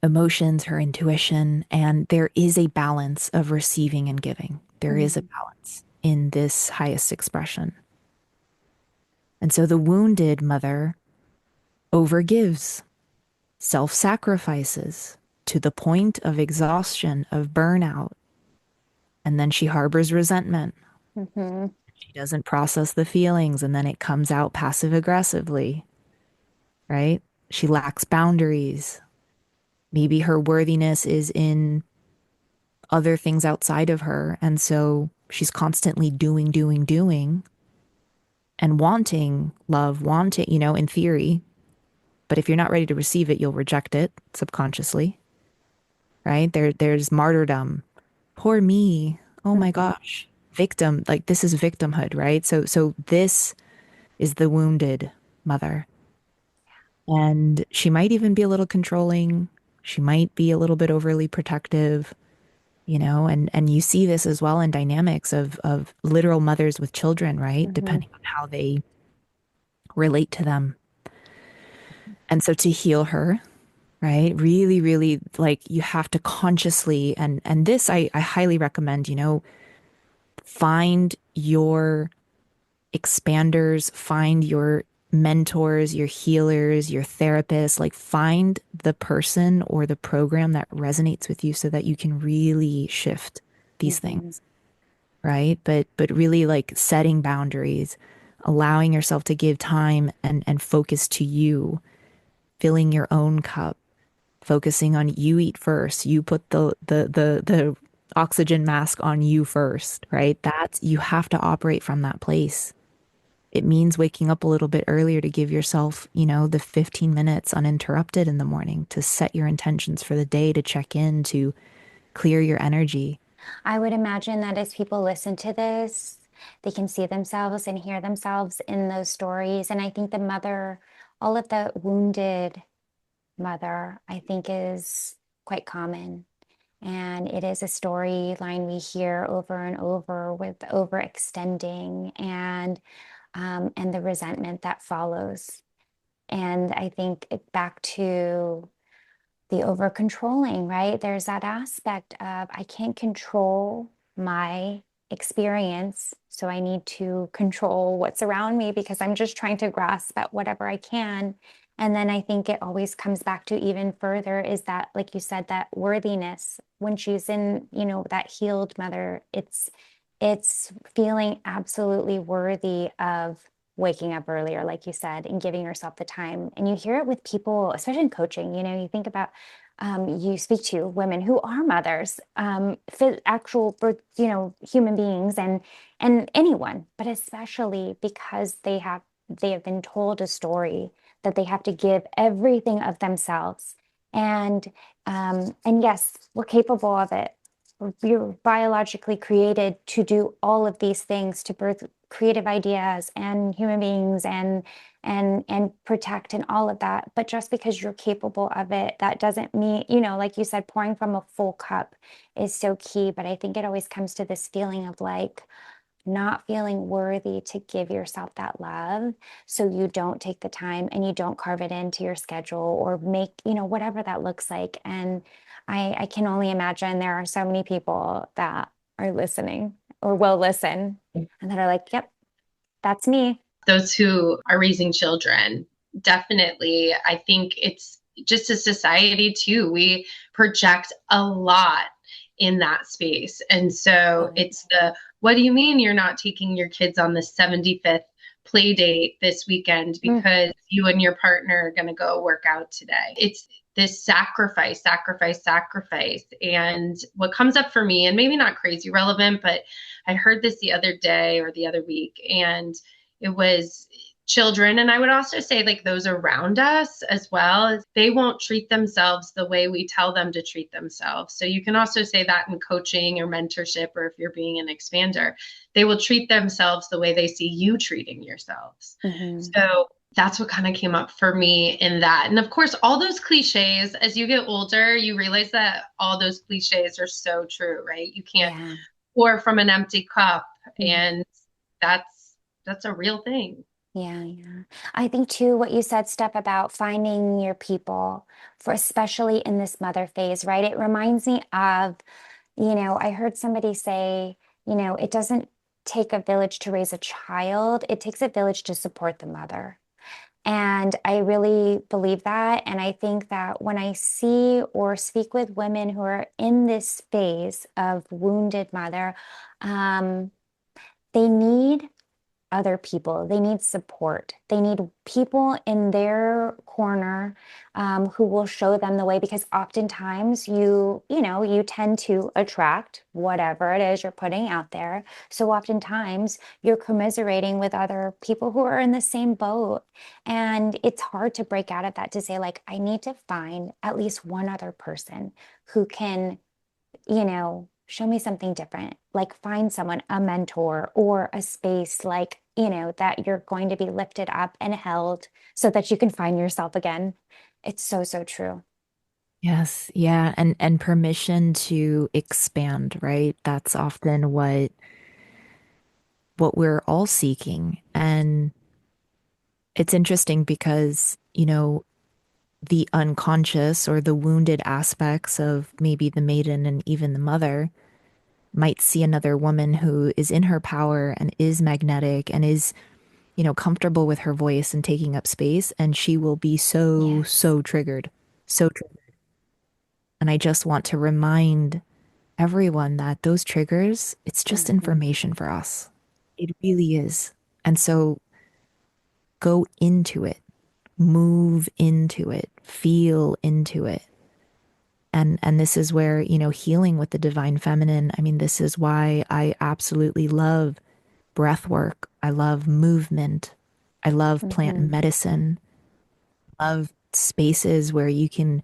emotions, her intuition, and there is a balance of receiving and giving. There is a Mhm. balance in this highest expression. And so the wounded mother overgives, self sacrifices to the point of exhaustion, of burnout. And then she harbors resentment. Mhm. She doesn't process the feelings, and then it comes out passive aggressively, right? She lacks boundaries. Maybe her worthiness is in other things outside of her. And so she's constantly doing, doing, doing and wanting love, wanting, in theory. But if you're not ready to receive it, you'll reject it subconsciously, right? There's martyrdom. Poor me. Oh my Mhm. gosh. Victim, like this is victimhood, right? So this is the wounded mother. And she might even be a little controlling. She might be a little bit overly protective, and you see this as well in dynamics of literal mothers with children, right? Hmm. Depending on how they relate to them. And so to heal her, right? Really, really like you have to consciously and this I highly recommend, find your expanders, find your mentors, your healers, your therapists, like find the person or the program that resonates with you so that you can really shift these Hmm. things, right? But really like setting boundaries, allowing yourself to give time and focus to you, filling your own cup, focusing on you eat first, you put the oxygen mask on you first, right? That's you have to operate from that place. It means waking up a little bit earlier to give yourself, the 15 minutes uninterrupted in the morning to set your intentions for the day, to check in, to clear your energy. I would imagine that as people listen to this, they can see themselves and hear themselves in those stories. And I think the mother, all of the wounded mother, I think is quite common. And it is a storyline we hear over and over with overextending and the resentment that follows. And I think back to the over controlling, right? There's that aspect of I can't control my experience. So I need to control what's around me because I'm just trying to grasp at whatever I can. And then I think it always comes back to even further is that, like you said, that worthiness when she's in, that healed mother, it's feeling absolutely worthy of waking up earlier, like you said, and giving yourself the time. And you hear it with people, especially in coaching, you think about you speak to women who are mothers, actual birth, human beings and anyone, but especially because they have been told a story that they have to give everything of themselves. And yes, we're capable of it. You're biologically created to do all of these things, to birth creative ideas and human beings and protect and all of that. But just because you're capable of it, that doesn't mean, like you said, pouring from a full cup is so key. But I think it always comes to this feeling of like not feeling worthy to give yourself that love. So you don't take the time and you don't carve it into your schedule or make, whatever that looks like. And I can only imagine there are so many people that are listening or will listen and that are like, yep, that's me. Those who are raising children, definitely, I think it's just a society too. We project a lot in that space. And so Oh, it's what do you mean you're not taking your kids on the 75th play date this weekend mm, because you and your partner are going to go work out today? It's this sacrifice, sacrifice, sacrifice. And what comes up for me, and maybe not crazy relevant, but I heard this the other day or the other week, and it was children. And I would also say like those around us as well, they won't treat themselves the way we tell them to treat themselves. So you can also say that in coaching or mentorship, or if you're being an expander, they will treat themselves the way they see you treating yourselves. mhm. So that's what kind of came up for me in that. And of course, all those cliches, as you get older, you realize that all those cliches are so true, right? You can't Yeah. pour from an empty cup. Mm. And that's a real thing. Yeah, yeah. I think too, what you said, Steph, about finding your people for especially in this mother phase, right? It reminds me of, I heard somebody say, it doesn't take a village to raise a child, it takes a village to support the mother. And I really believe that. And I think that when I see or speak with women who are in this phase of wounded mother, um, they need other people. They need support. They need people in their corner who will show them the way because oftentimes you tend to attract whatever it is you're putting out there. So oftentimes you're commiserating with other people who are in the same boat. And it's hard to break out of that to say, like, I need to find at least one other person who can show me something different. Like find someone, a mentor or a space like, that you're going to be lifted up and held so that you can find yourself again. It's so, so true. Yes, yeah, and permission to expand, right? That's often what we're all seeking. And it's interesting because, the unconscious or the wounded aspects of maybe the maiden and even the mother might see another woman who is in her power and is magnetic and is, comfortable with her voice and taking up space, and she will be so, Yes. so triggered. So triggered. And I just want to remind everyone that those triggers, it's just Mhm. information for us. It really is. And so go into it, move into it, feel into it. And this is where, healing with the divine feminine, I mean, this is why I absolutely love breath work. I love movement. I love plant Mhm. medicine. Love spaces where you can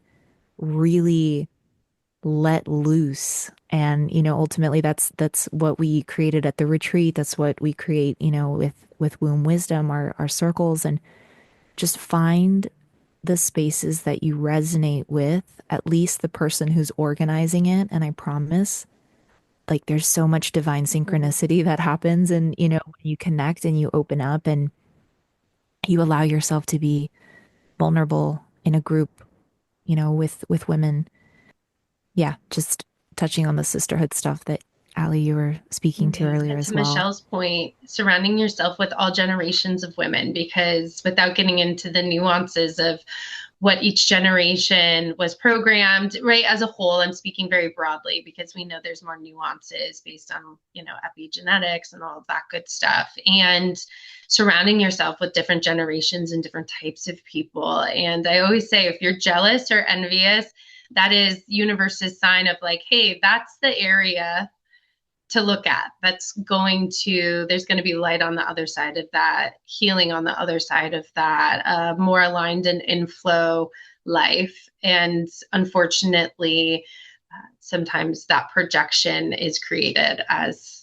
really let loose. And, ultimately that's what we created at the retreat. That's what we create, with womb wisdom, our circles, and just find the spaces that you resonate with, at least the person who's organizing it. And I promise, like, there's so much divine Mhm. synchronicity that happens. And, when you connect and you open up and you allow yourself to be vulnerable in a group, with women. Yeah, just touching on the sisterhood stuff that Ali, you were speaking to Right. earlier And to as well. Michelle's point, surrounding yourself with all generations of women, because without getting into the nuances of what each generation was programmed, right, as a whole, I'm speaking very broadly because we know there's more nuances based on, epigenetics and all of that good stuff. And surrounding yourself with different generations and different types of people. And I always say, if you're jealous or envious, that is universe's sign of like, hey, that's the area to look at. There's going to be light on the other side of that, healing on the other side of that, more aligned and in flow life. And unfortunately, sometimes that projection is created as,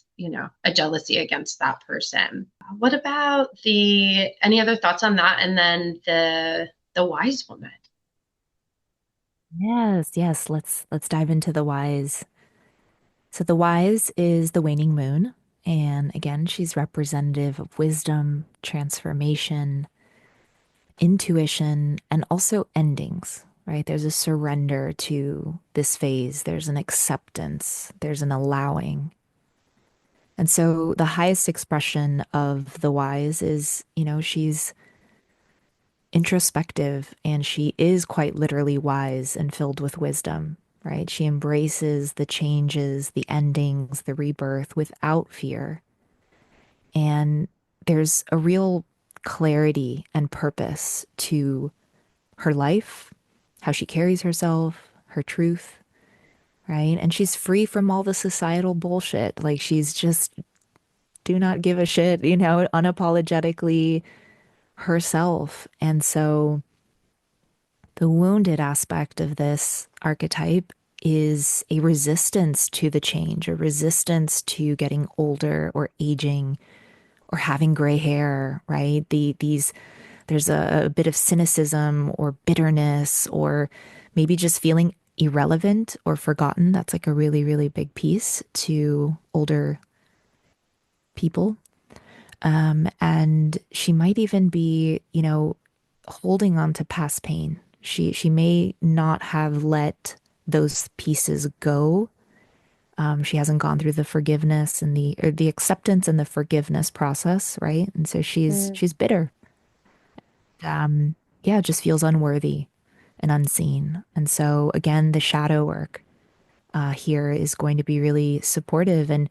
a jealousy against that person. What about any other thoughts on that? And then the wise woman. Yes, yes, let's dive into the wise. So the wise is the waning moon, and again, she's representative of wisdom, transformation, intuition, and also endings, right? There's a surrender to this phase, there's an acceptance, there's an allowing. And so the highest expression of the wise is, she's introspective and she is quite literally wise and filled with wisdom, right? She embraces the changes, the endings, the rebirth without fear. And there's a real clarity and purpose to her life, how she carries herself, her truth, right? And she's free from all the societal bullshit. Like she's just do not give a shit, unapologetically herself. And so the wounded aspect of this archetype is a resistance to the change, a resistance to getting older or aging or having gray hair, right? There's a bit of cynicism or bitterness or maybe just feeling irrelevant or forgotten. That's like a really, really big piece to older people. And she might even be, holding on to past pain. She may not have let those pieces go. She hasn't gone through the forgiveness and the acceptance and the forgiveness process, right? And so she's Mm. she's bitter. Yeah, it just feels unworthy and unseen. And so again, the shadow work here is going to be really supportive. And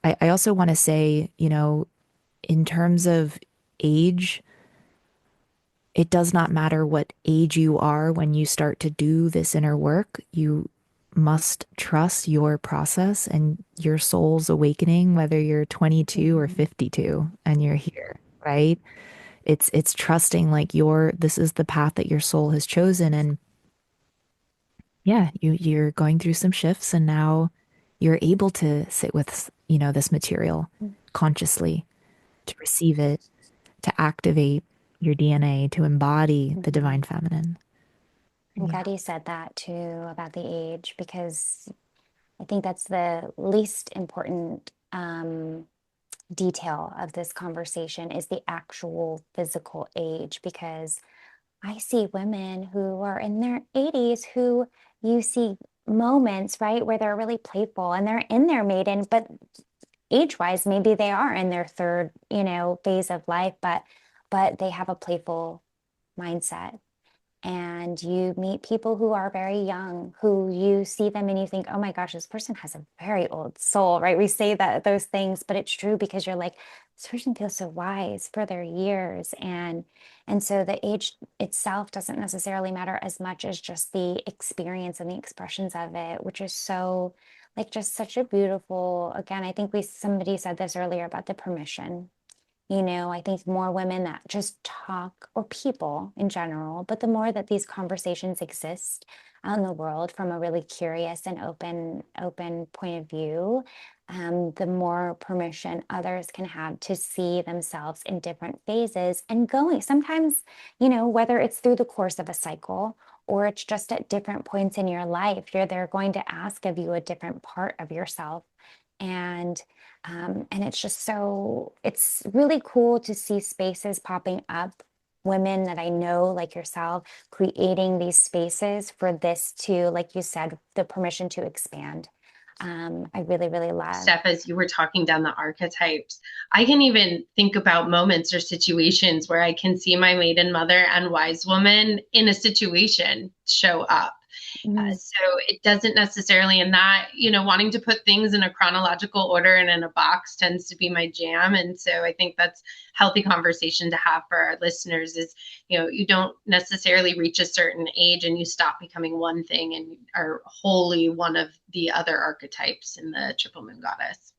I also want to say, in terms of age, it does not matter what age you are when you start to do this inner work. You must trust your process and your soul's awakening, whether you're 22 or Mhm. 52 and you're here, right? It's trusting like this is the path that your soul has chosen. And yeah, you're going through some shifts and now you're able to sit with, this material consciously, to receive it, to activate your DNA, to embody the Mhm. divine feminine. I'm And yeah. glad you said that too about the age because I think that's the least important detail of this conversation is the actual physical age because I see women who are in their 80s who you see moments, right, where they're really playful and they're in their maiden, but age-wise, maybe they are in their third, phase of life, but they have a playful mindset and you meet people who are very young, who you see them and you think, oh my gosh, this person has a very old soul, right? We say that those things, but it's true because you're like, this person feels so wise for their years. And so the age itself doesn't necessarily matter as much as just the experience and the expressions of it, which is so like just such a beautiful, again, I think somebody said this earlier about the permission. I think more women that just talk, or people in general, but the more that these conversations exist out in the world from a really curious and open point of view, the more permission others can have to see themselves in different phases and going. Sometimes, whether it's through the course of a cycle or it's just at different points in your life, they're going to ask of you a different part of yourself. And it's just it's really cool to see spaces popping up, women that I know, like yourself, creating these spaces for this to, like you said, the permission to expand. I really, really love. Steph, as you were talking down the archetypes, I can even think about moments or situations where I can see my maiden mother and wise woman in a situation show up. Mm, So it doesn't necessarily, in that, wanting to put things in a chronological order and in a box tends to be my jam. And so I think that's healthy conversation to have for our listeners is, you don't necessarily reach a certain age and you stop becoming one thing and are wholly one of the other archetypes in the triple moon goddess.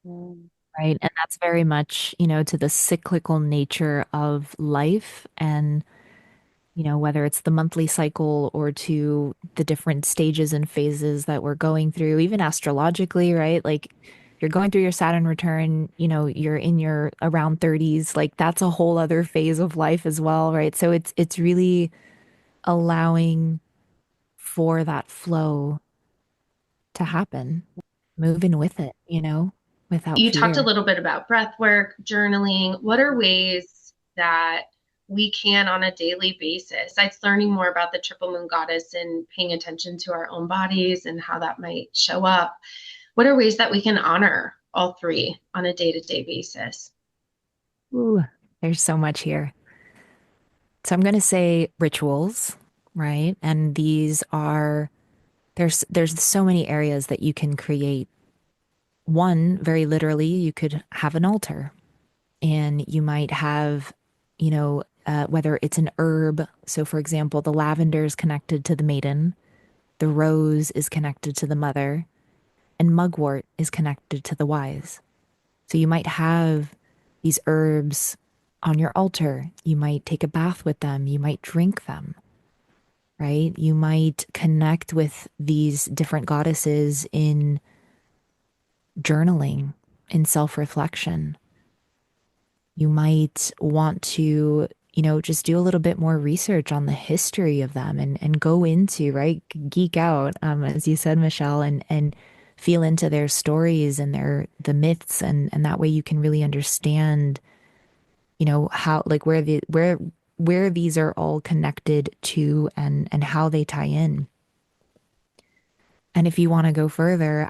mm, Right. And that's very much, to the cyclical nature of life and, whether it's the monthly cycle or to the different stages and phases that we're going through, even astrologically, right? Like you're going through your Saturn return, you're in your around 30s, like that's a whole other phase of life as well, right? So it's really allowing for that flow to happen, moving with it, without You talked a fear. little bit about breath work, journaling. What are ways that we can on a daily basis, besides learning more about the triple moon goddess and paying attention to our own bodies and how that might show up? What are ways that we can honor all three on a day-to-day basis? Ooh, there's so much here. So I'm going to say rituals, right? And these are there's so many areas that you can create. One, very literally, you could have an altar and you might have, whether it's an herb. So, for example, the lavender is connected to the maiden, the rose is connected to the mother, and mugwort is connected to the wise. So, you might have these herbs on your altar. You might take a bath with them. You might drink them, right? You might connect with these different goddesses in journaling, in self reflection. You might want to, just do a little bit more research on the history of them and go into, right? Geek out, as you said, Michelle, and feel into their stories and the myths. And that way you can really understand, how, like where these are all connected to and how they tie in. And if you want to go further,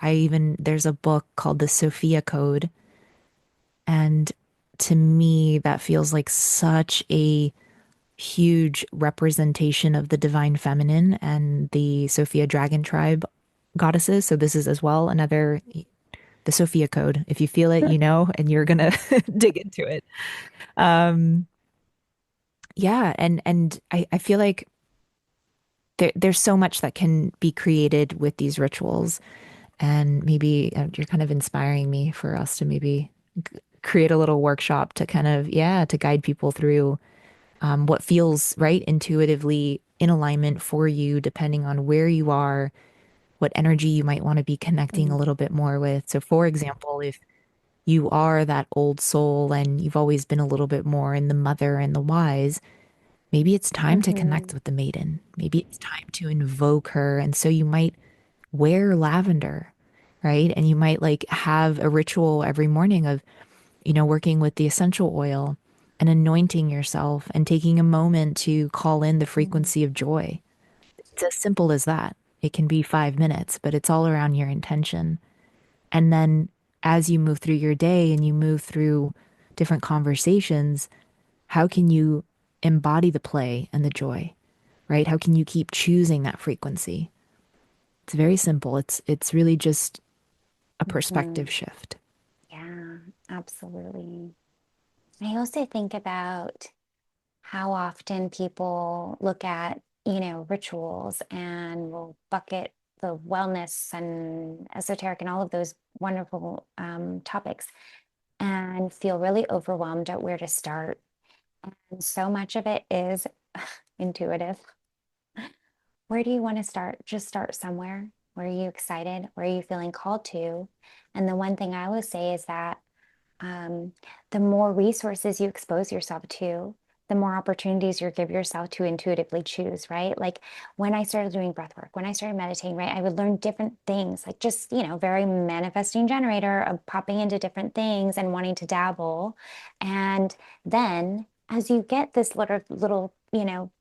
there's a book called The Sophia Code. And to me, that feels like such a huge representation of the divine feminine and the Sophia dragon tribe goddesses. So this is as well the Sophia Code. If you feel it, and you're gonna dig into it. Um, yeah, and I feel like there's so much that can be created with these rituals. And maybe you're kind of inspiring me for us to maybe create a little workshop to kind of, yeah, to guide people through what feels right intuitively in alignment for you, depending on where you are what energy you might want to be connecting a Mhm. little bit more with. So, for example, if you are that old soul and you've always been a little bit more in the mother and the wise, maybe it's time to connect Mhm. with the maiden. Maybe it's time to invoke her. And so you might wear lavender, right? And you might like have a ritual every morning of, working with the essential oil and anointing yourself and taking a moment to call in the Mhm. frequency of joy. It's as simple as that. It can be 5 minutes, but it's all around your intention. And then as you move through your day and you move through different conversations, how can you embody the play and the joy, right? How can you keep choosing that frequency? It's very simple. It's really just a perspective Mhm. shift. Yeah, absolutely. I also think about how often people look at, rituals and will bucket the wellness and esoteric and all of those wonderful topics and feel really overwhelmed at where to start. And so much of it is intuitive. Where do you want to start? Just start somewhere. Where are you excited? Where are you feeling called to? And the one thing I always say is that um, the more resources you expose yourself to, the more opportunities you give yourself to intuitively choose, right? Like when I started doing breath work, when I started meditating, right, I would learn different things, like just, very manifesting generator of popping into different things and wanting to dabble. And then as you get this little,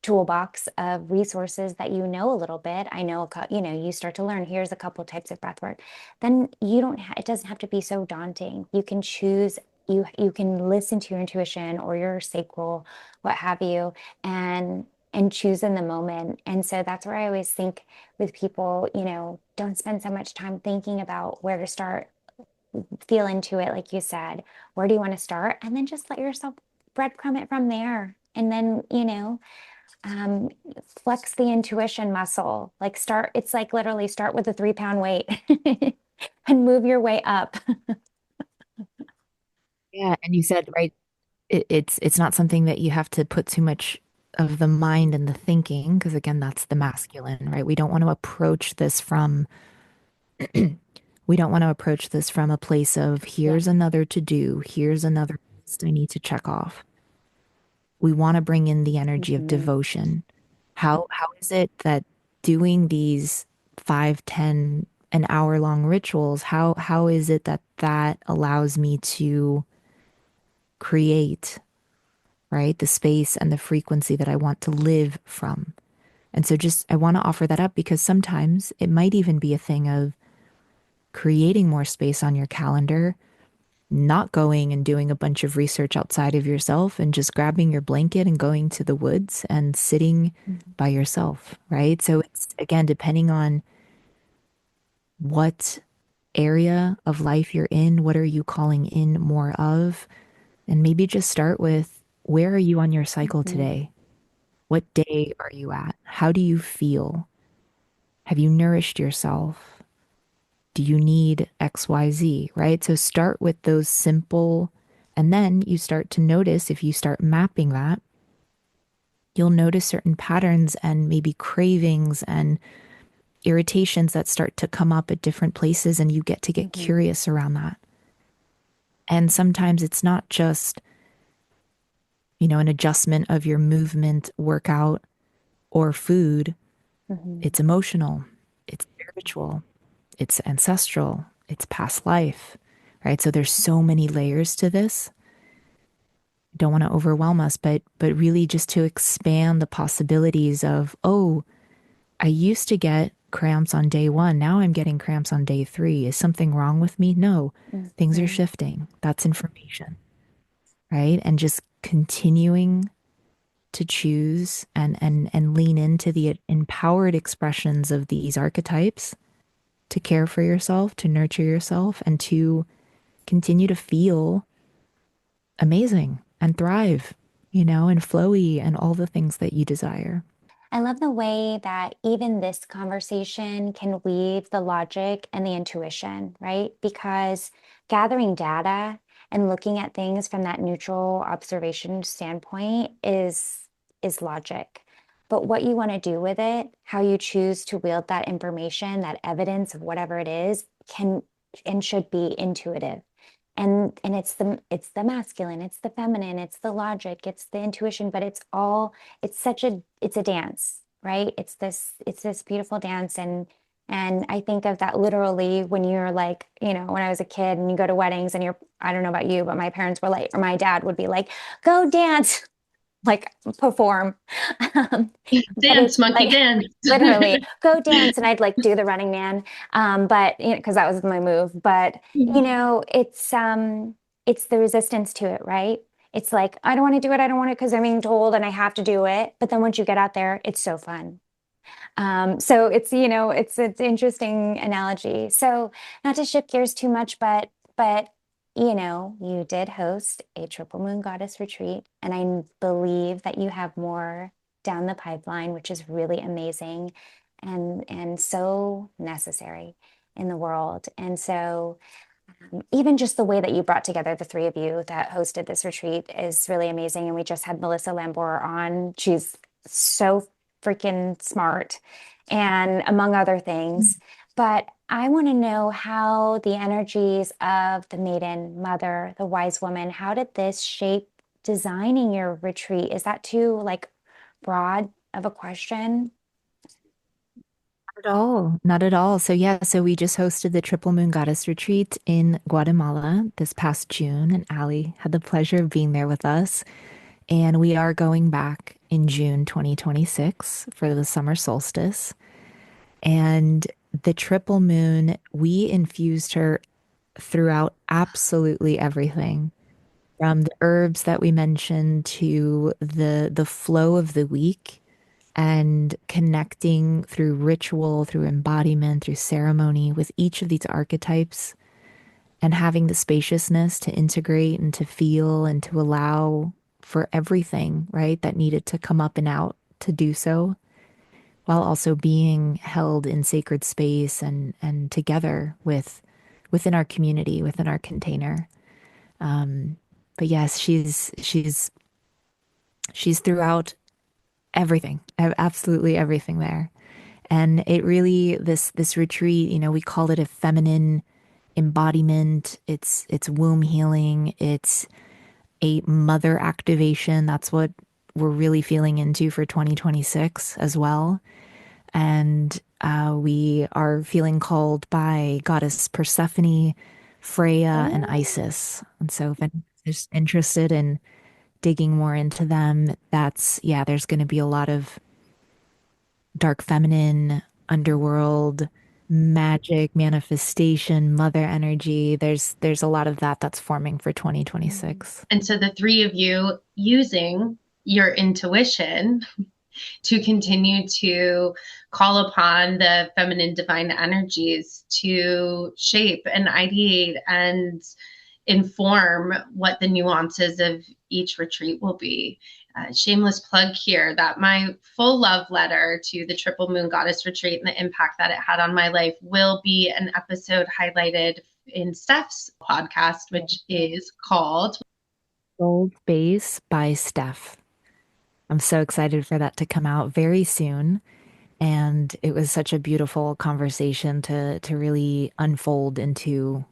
toolbox of resources that a little bit, I know, you start to learn, here's a couple types of breath work, then you don't it doesn't have to be so daunting. You can choose, you can listen to your intuition or your sacral, what have you, and choose in the moment. And so that's where I always think with people, don't spend so much time thinking about where to start. Feel into it, like you said. Where do you want to start? And then just let yourself breadcrumb it from there. And then, um, flex the intuition muscle. Like it's like literally start with a 3 pound weight and move your way up. Yeah, and you said, right, it's not something that you have to put too much of the mind and the thinking, because again, that's the masculine, right? We don't want to approach this from a place of Yeah. here's another to do, here's another list I need to check off. We want to bring in the energy of Mhm. devotion. How is it that doing these 5, 10, an hour long rituals, how is it that that allows me to create, right, the space and the frequency that I want to live from? And so just I want to offer that up because sometimes it might even be a thing of creating more space on your calendar, not going and doing a bunch of research outside of yourself and just grabbing your blanket and going to the woods and sitting Mhm. by yourself, right? So it's again, depending on what area of life you're in, what are you calling in more of? And maybe just start with where are you on your cycle Mhm. today? What day are you at? How do you feel? Have you nourished yourself? Do you need XYZ, right? So start with those simple, and then you start to notice if you start mapping that, you'll notice certain patterns and maybe cravings and irritations that start to come up at different places, and you get to get Mhm. curious around that. And sometimes it's not just, an adjustment of your movement, workout, or food. Mhm. It's emotional, it's spiritual, it's ancestral, it's past life, right? So there's so many layers to this. Don't want to overwhelm us, but really just to expand the possibilities of, oh, I used to get cramps on day one. Now I'm getting cramps on day three. Is something wrong with me? No, things are Mhm. shifting. That's information, right? And just continuing to choose and lean into the empowered expressions of these archetypes to care for yourself, to nurture yourself, and to continue to feel amazing and thrive, and flowy and all the things that you desire. I love the way that even this conversation can weave the logic and the intuition, right? Because gathering data and looking at things from that neutral observation standpoint is logic. but what you want to do with it, how you choose to wield that information, that evidence of whatever it is, can and should be intuitive. And it's the masculine, it's the feminine, it's the logic, it's the intuition, but it's a dance, right? It's this beautiful dance. And I think of that literally when you're like, when I was a kid and you go to weddings and I don't know about you, but my parents were like, or my dad would be like, go dance, like perform. Um, but Dance, it's monkey, like dance. literally go dance, and I'd like do the Running Man. But because that was my move. But it's the resistance to it, right? It's like I don't want to do it. I don't want it because I'm being told and I have to do it. But then once you get out there, it's so fun. So it's an interesting analogy. So not to shift gears too much, but you did host a Triple Moon Goddess retreat, and I believe that you have more down the pipeline, which is really amazing and so necessary in the world. And so even just the way that you brought together the three of you that hosted this retreat is really amazing. And we just had Melissa Lambor on. She's so freaking smart and among other things. But I want to know how the energies of the maiden, mother, the wise woman, how did this shape designing your retreat? Is that too like broad of a question? Not at all. Not at all. So yeah, so we just hosted the Triple Moon Goddess Retreat in Guatemala this past June, and Ali had the pleasure of being there with us. And we are going back in June 2026 for the summer solstice. And the triple moon, we infused her throughout absolutely everything, from the herbs that we mentioned to the flow of the week and connecting through ritual, through embodiment, through ceremony with each of these archetypes, and having the spaciousness to integrate and to feel and to allow for everything, right, that needed to come up and out to do so, while also being held in sacred space and together within our community, within our container. But yes, she's throughout everything, absolutely everything there. And it really, this retreat, we call it a feminine embodiment. It's womb healing. It's a mother activation. That's what we're really feeling into for 2026 as well. And we are feeling called by goddess Persephone, Freya, and Oh. Isis. And so if anyone's interested in digging more into them, yeah, there's going to be a lot of dark feminine, underworld, magic, manifestation, mother energy. There's a lot of that's forming for 2026. And so the three of you using your intuition to continue to call upon the feminine divine energies to shape and ideate and inform what the nuances of each retreat will be. Shameless plug here that my full love letter to the Triple Moon Goddess Retreat and the impact that it had on my life will be an episode highlighted in Steph's podcast, which is called Gold Base by Steph. I'm so excited for that to come out very soon. And it was such a beautiful conversation to really unfold into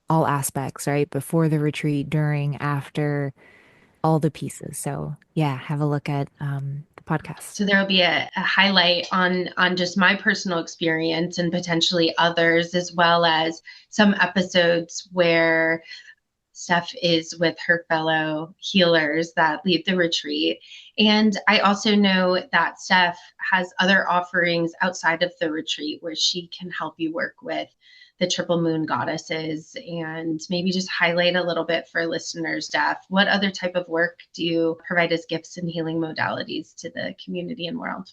all aspects, right? Before the retreat, during, after, all the pieces. So yeah, have a look at the podcast. So there will be a highlight on just my personal experience and potentially others, as well as some episodes where Steph is with her fellow healers that lead the retreat. And I also know that Steph has other offerings outside of the retreat where she can help you work with the triple moon goddesses, and maybe just highlight a little bit for listeners, Steph. What other type of work do you provide as gifts and healing modalities to the community and world?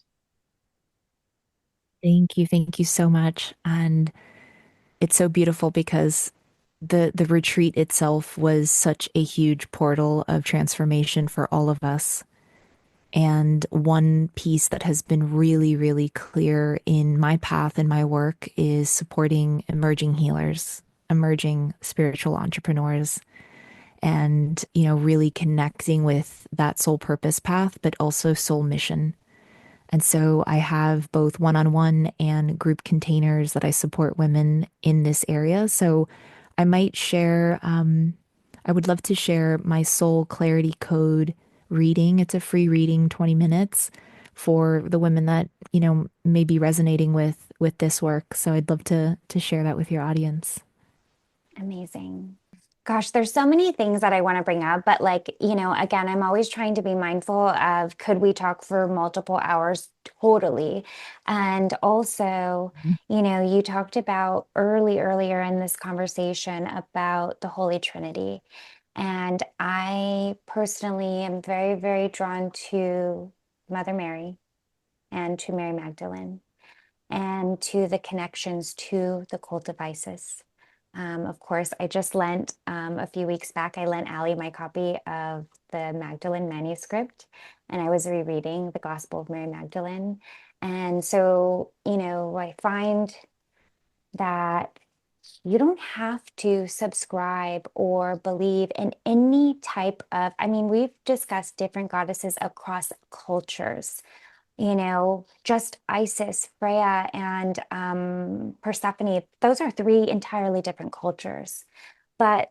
Thank you. Thank you so much. And it's so beautiful because the retreat itself was such a huge portal of transformation for all of us. And one piece that has been really, really clear in my path and my work is supporting emerging healers, emerging spiritual entrepreneurs, and, really connecting with that soul purpose path, but also soul mission. And so I have both one-on-one and group containers that I support women in this area. So I might share, I would love to share my Soul Clarity Code reading. It's a free reading, 20 minutes for the women that, may be resonating with this work. So I'd love to share that with your audience. Amazing. Gosh, there's so many things that I want to bring up, but like, again, I'm always trying to be mindful of could we talk for multiple hours? Totally. And also, you talked about earlier in this conversation about the Holy Trinity. And I personally am very, very drawn to Mother Mary and to Mary Magdalene and to the connections to the cult of Isis. Of course, I just lent a few weeks back, I lent Allie my copy of the Magdalene manuscript, and I was rereading the Gospel of Mary Magdalene. And so, I find that you don't have to subscribe or believe in any type of, I mean, we've discussed different goddesses across cultures, just Isis, Freya, and Persephone. Those are three entirely different cultures. But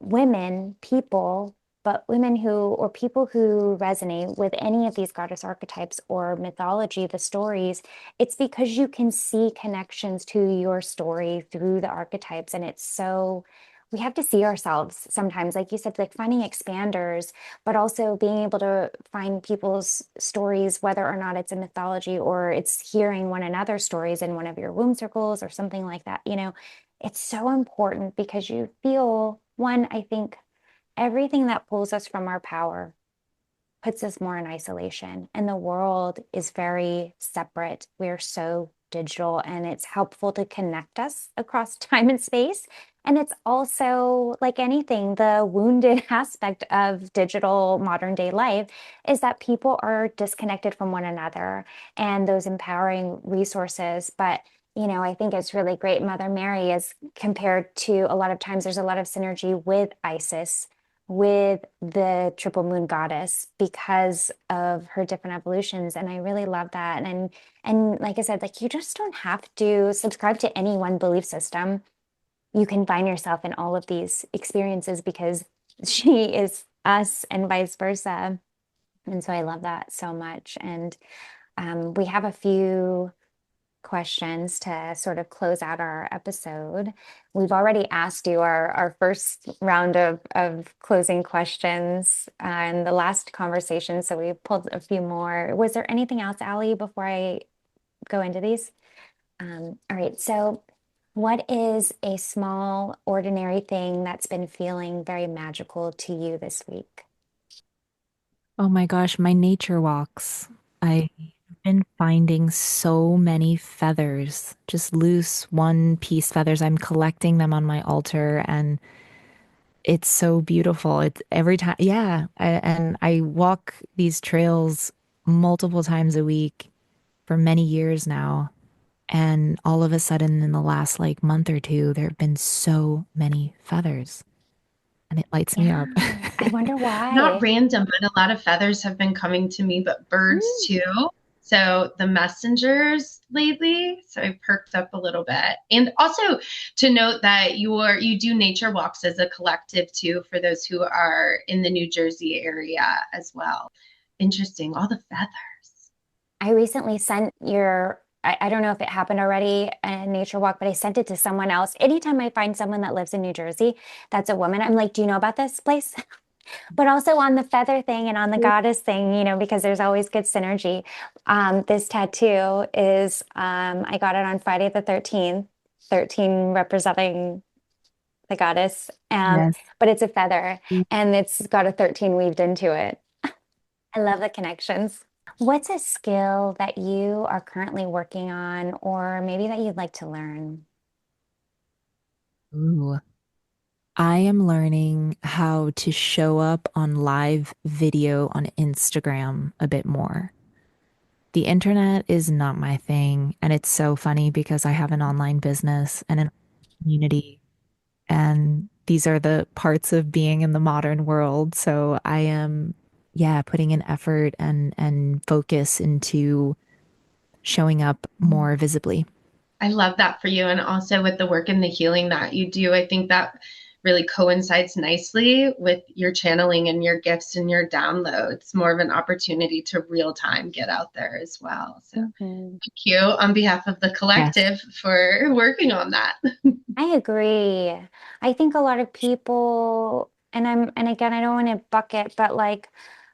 women, people, but women who, or people who resonate with any of these goddess archetypes or mythology, the stories, it's because you can see connections to your story through the archetypes. And it's so, we have to see ourselves sometimes, like you said, like finding expanders, but also being able to find people's stories, whether or not it's a mythology or it's hearing one another's stories in one of your womb circles or something like that. It's so important because you feel one, I think everything that pulls us from our power puts us more in isolation, and the world is very separate. We're so digital, and it's helpful to connect us across time and space. And it's also like anything, the wounded aspect of digital modern day life is that people are disconnected from one another and those empowering resources. But I think it's really great. Mother Mary is compared to a lot of times there's a lot of synergy with Isis, with the triple moon goddess because of her different evolutions. And I really love that. And like I said, like you just don't have to subscribe to any one belief system. You can find yourself in all of these experiences because she is us and vice versa. And so I love that so much. And we have a few questions to sort of close out our episode. We've already asked you our first round of closing questions in the last conversation, so we pulled a few more. Was there anything else, Allie, before I go into these? All right, so what is a small, ordinary thing that's been feeling very magical to you this week? Oh my gosh, my nature walks. I've been finding so many feathers, just loose one piece feathers. I'm collecting them on my altar and it's so beautiful. It's every time, yeah. And I walk these trails multiple times a week for many years now. And all of a sudden, in the last like month or two, there have been so many feathers and it lights me up. Yeah, I wonder Not why. random, but a lot of feathers have been coming to me, but birds Mm. too. So the messengers lately, so I perked up a little bit. And also to note that you do nature walks as a collective too, for those who are in the New Jersey area as well. Interesting, all the feathers. I recently sent I don't know if it happened already, a nature walk, but I sent it to someone else. Anytime I find someone that lives in New Jersey, that's a woman, I'm like, do you know about this place? But also on the feather thing and on the goddess thing, because there's always good synergy. This tattoo is, I got it on Friday the 13th, 13 representing the goddess, Yes. but it's a feather and it's got a 13 weaved into it. I love the connections. What's a skill that you are currently working on, or maybe that you'd like to learn? Ooh. I am learning how to show up on live video on Instagram a bit more. The internet is not my thing, and it's so funny because I have an online business and an community, and these are the parts of being in the modern world. So I am yeah, putting an effort and focus into showing up more visibly. I love that for you. And also with the work and the healing that you do, I think that really coincides nicely with your channeling and your gifts and your downloads, more of an opportunity to real time get out there as well. So Mhm. thank you on behalf of the Yes. collective for working on that. I agree. I think a lot of people, and again, I don't want to bucket, but like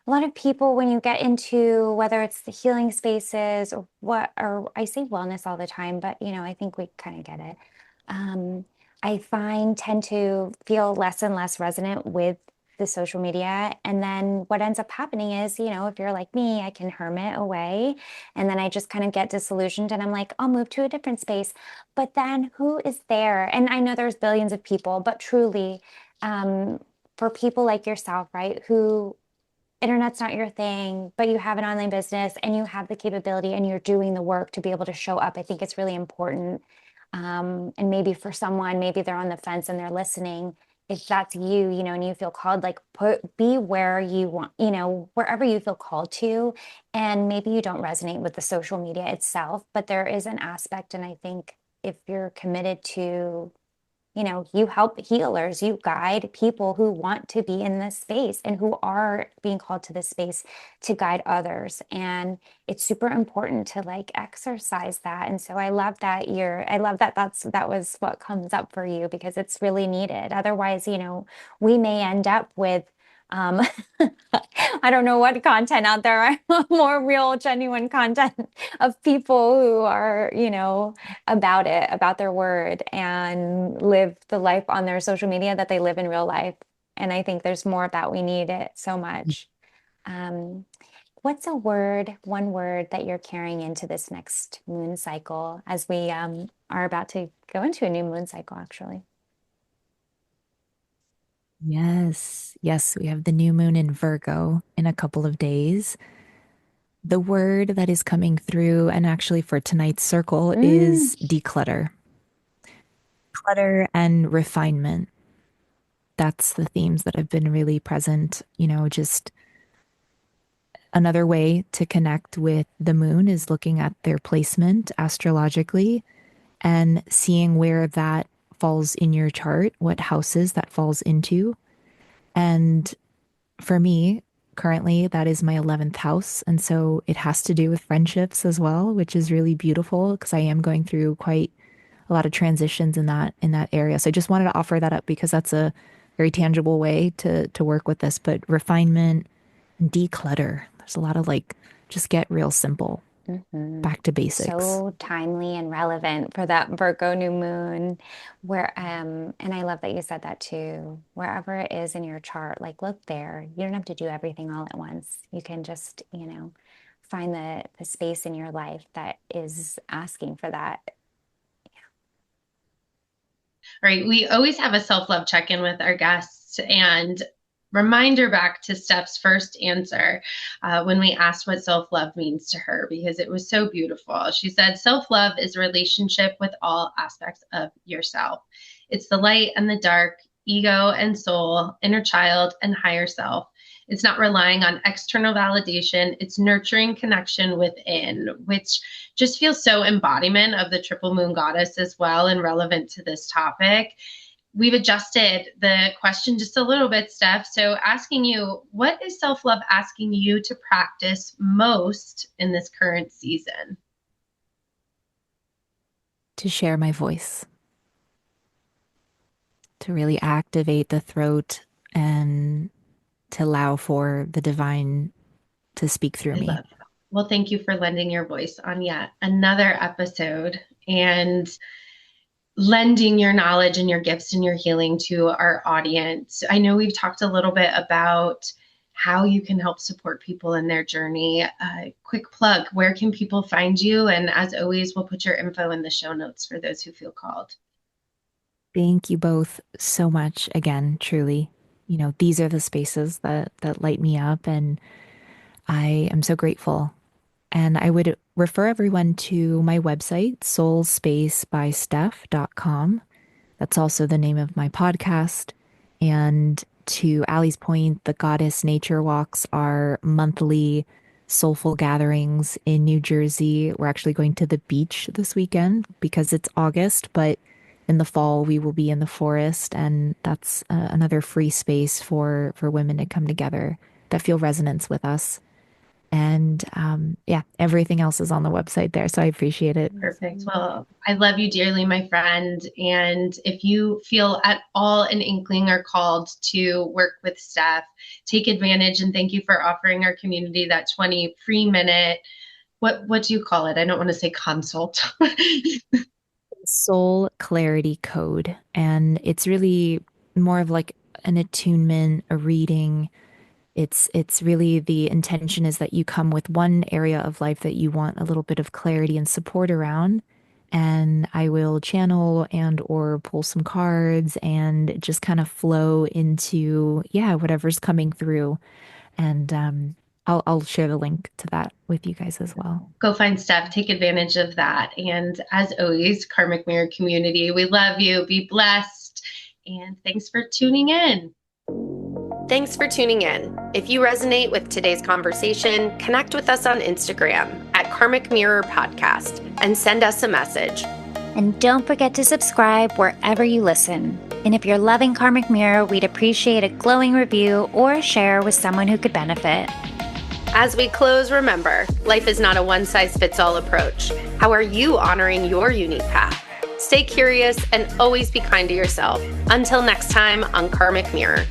a lot of people, when you get into whether it's the healing spaces or what, or I say wellness all the time, but I think we kind of get it. Um, I find tend to feel less and less resonant with the social media. And then what ends up happening is, if you're like me, I can hermit away and then I just kind of get disillusioned and I'm like, I'll move to a different space. But then who is there? And I know there's billions of people, but truly, um, for people like yourself, right, who internet's not your thing, but you have an online business and you have the capability and you're doing the work to be able to show up, I think it's really important. And maybe for someone, maybe they're on the fence and they're listening. If that's you, and you feel called, like be where you want, wherever you feel called to. And maybe you don't resonate with the social media itself, but there is an aspect. And I think if you're committed to you help healers, you guide people who want to be in this space and who are being called to this space to guide others. And it's super important to like exercise that. And so I love that that was what comes up for you because it's really needed. Otherwise, we may end up with um, I don't know what content out there, more real, genuine content of people who are, about it, about their word, and live the life on their social media that they live in real life. And I think there's more of that. We need it so much. Um, what's one word that you're carrying into this next moon cycle as we are about to go into a new moon cycle, actually? Yes. Yes, we have the new moon in Virgo in a couple of days. The word that is coming through, and actually for tonight's circle, Mm, is declutter. Clutter and refinement. That's the themes that have been really present. Just another way to connect with the moon is looking at their placement astrologically and seeing where that falls in your chart, what houses that falls into. And for me, currently, that is my 11th house. And so it has to do with friendships as well, which is really beautiful because I am going through quite a lot of transitions in that area. So I just wanted to offer that up because that's a very tangible way to work with this. But refinement and declutter. There's a lot of like just get real simple, mhm. back to basics. So timely and relevant for that Virgo new moon and I love that you said that too. Wherever it is in your chart, like look there. You don't have to do everything all at once. You can just, find the space in your life that is asking for that. Right. We always have a self love check in with our guests and reminder back to Steph's first answer when we asked what self love means to her, because it was so beautiful. She said, self love is a relationship with all aspects of yourself. It's the light and the dark, ego and soul, inner child and higher self. It's not relying on external validation. It's nurturing connection within, which just feels so embodiment of the triple moon goddess as well and relevant to this topic. We've adjusted the question just a little bit, Steph. So asking you, what is self-love asking you to practice most in this current season? To share my voice, to really activate the throat and to allow for the divine to speak through I me. love that. Well, thank you for lending your voice on yet another episode and lending your knowledge and your gifts and your healing to our audience. I know we've talked a little bit about how you can help support people in their journey. Quick plug, where can people find you? And as always, we'll put your info in the show notes for those who feel called. Thank you both so much again, truly. These are the spaces that light me up and I am so grateful. And I would refer everyone to my website, soulspacebysteph.com. That's also the name of my podcast. And to Allie's point, the Goddess Nature Walks are monthly soulful gatherings in New Jersey. We're actually going to the beach this weekend because it's August, but in the fall we will be in the forest, and that's another free space for women to come together that feel resonance with us. And yeah, everything else is on the website there. So I appreciate it. Perfect. Well, I love you dearly, my friend. And if you feel at all an inkling or called to work with Steph, take advantage, and thank you for offering our community that 20 free minute. What do you call it? I don't want to say consult. Soul clarity code. And it's really more of like an attunement, a reading. It's really the intention is that you come with one area of life that you want a little bit of clarity and support around, and I will channel and or pull some cards and just kind of flow into, yeah, whatever's coming through. And I'll share the link to that with you guys as well. Go find Steph, take advantage of that. And as always, Karmic Mirror community, we love you. Be blessed. And thanks for tuning in. Thanks for tuning in. If you resonate with today's conversation, connect with us on Instagram at Karmic Mirror Podcast and send us a message. And don't forget to subscribe wherever you listen. And if you're loving Karmic Mirror, we'd appreciate a glowing review or a share with someone who could benefit. As we close, remember, life is not a one-size-fits-all approach. How are you honoring your unique path? Stay curious and always be kind to yourself. Until next time on Karmic Mirror.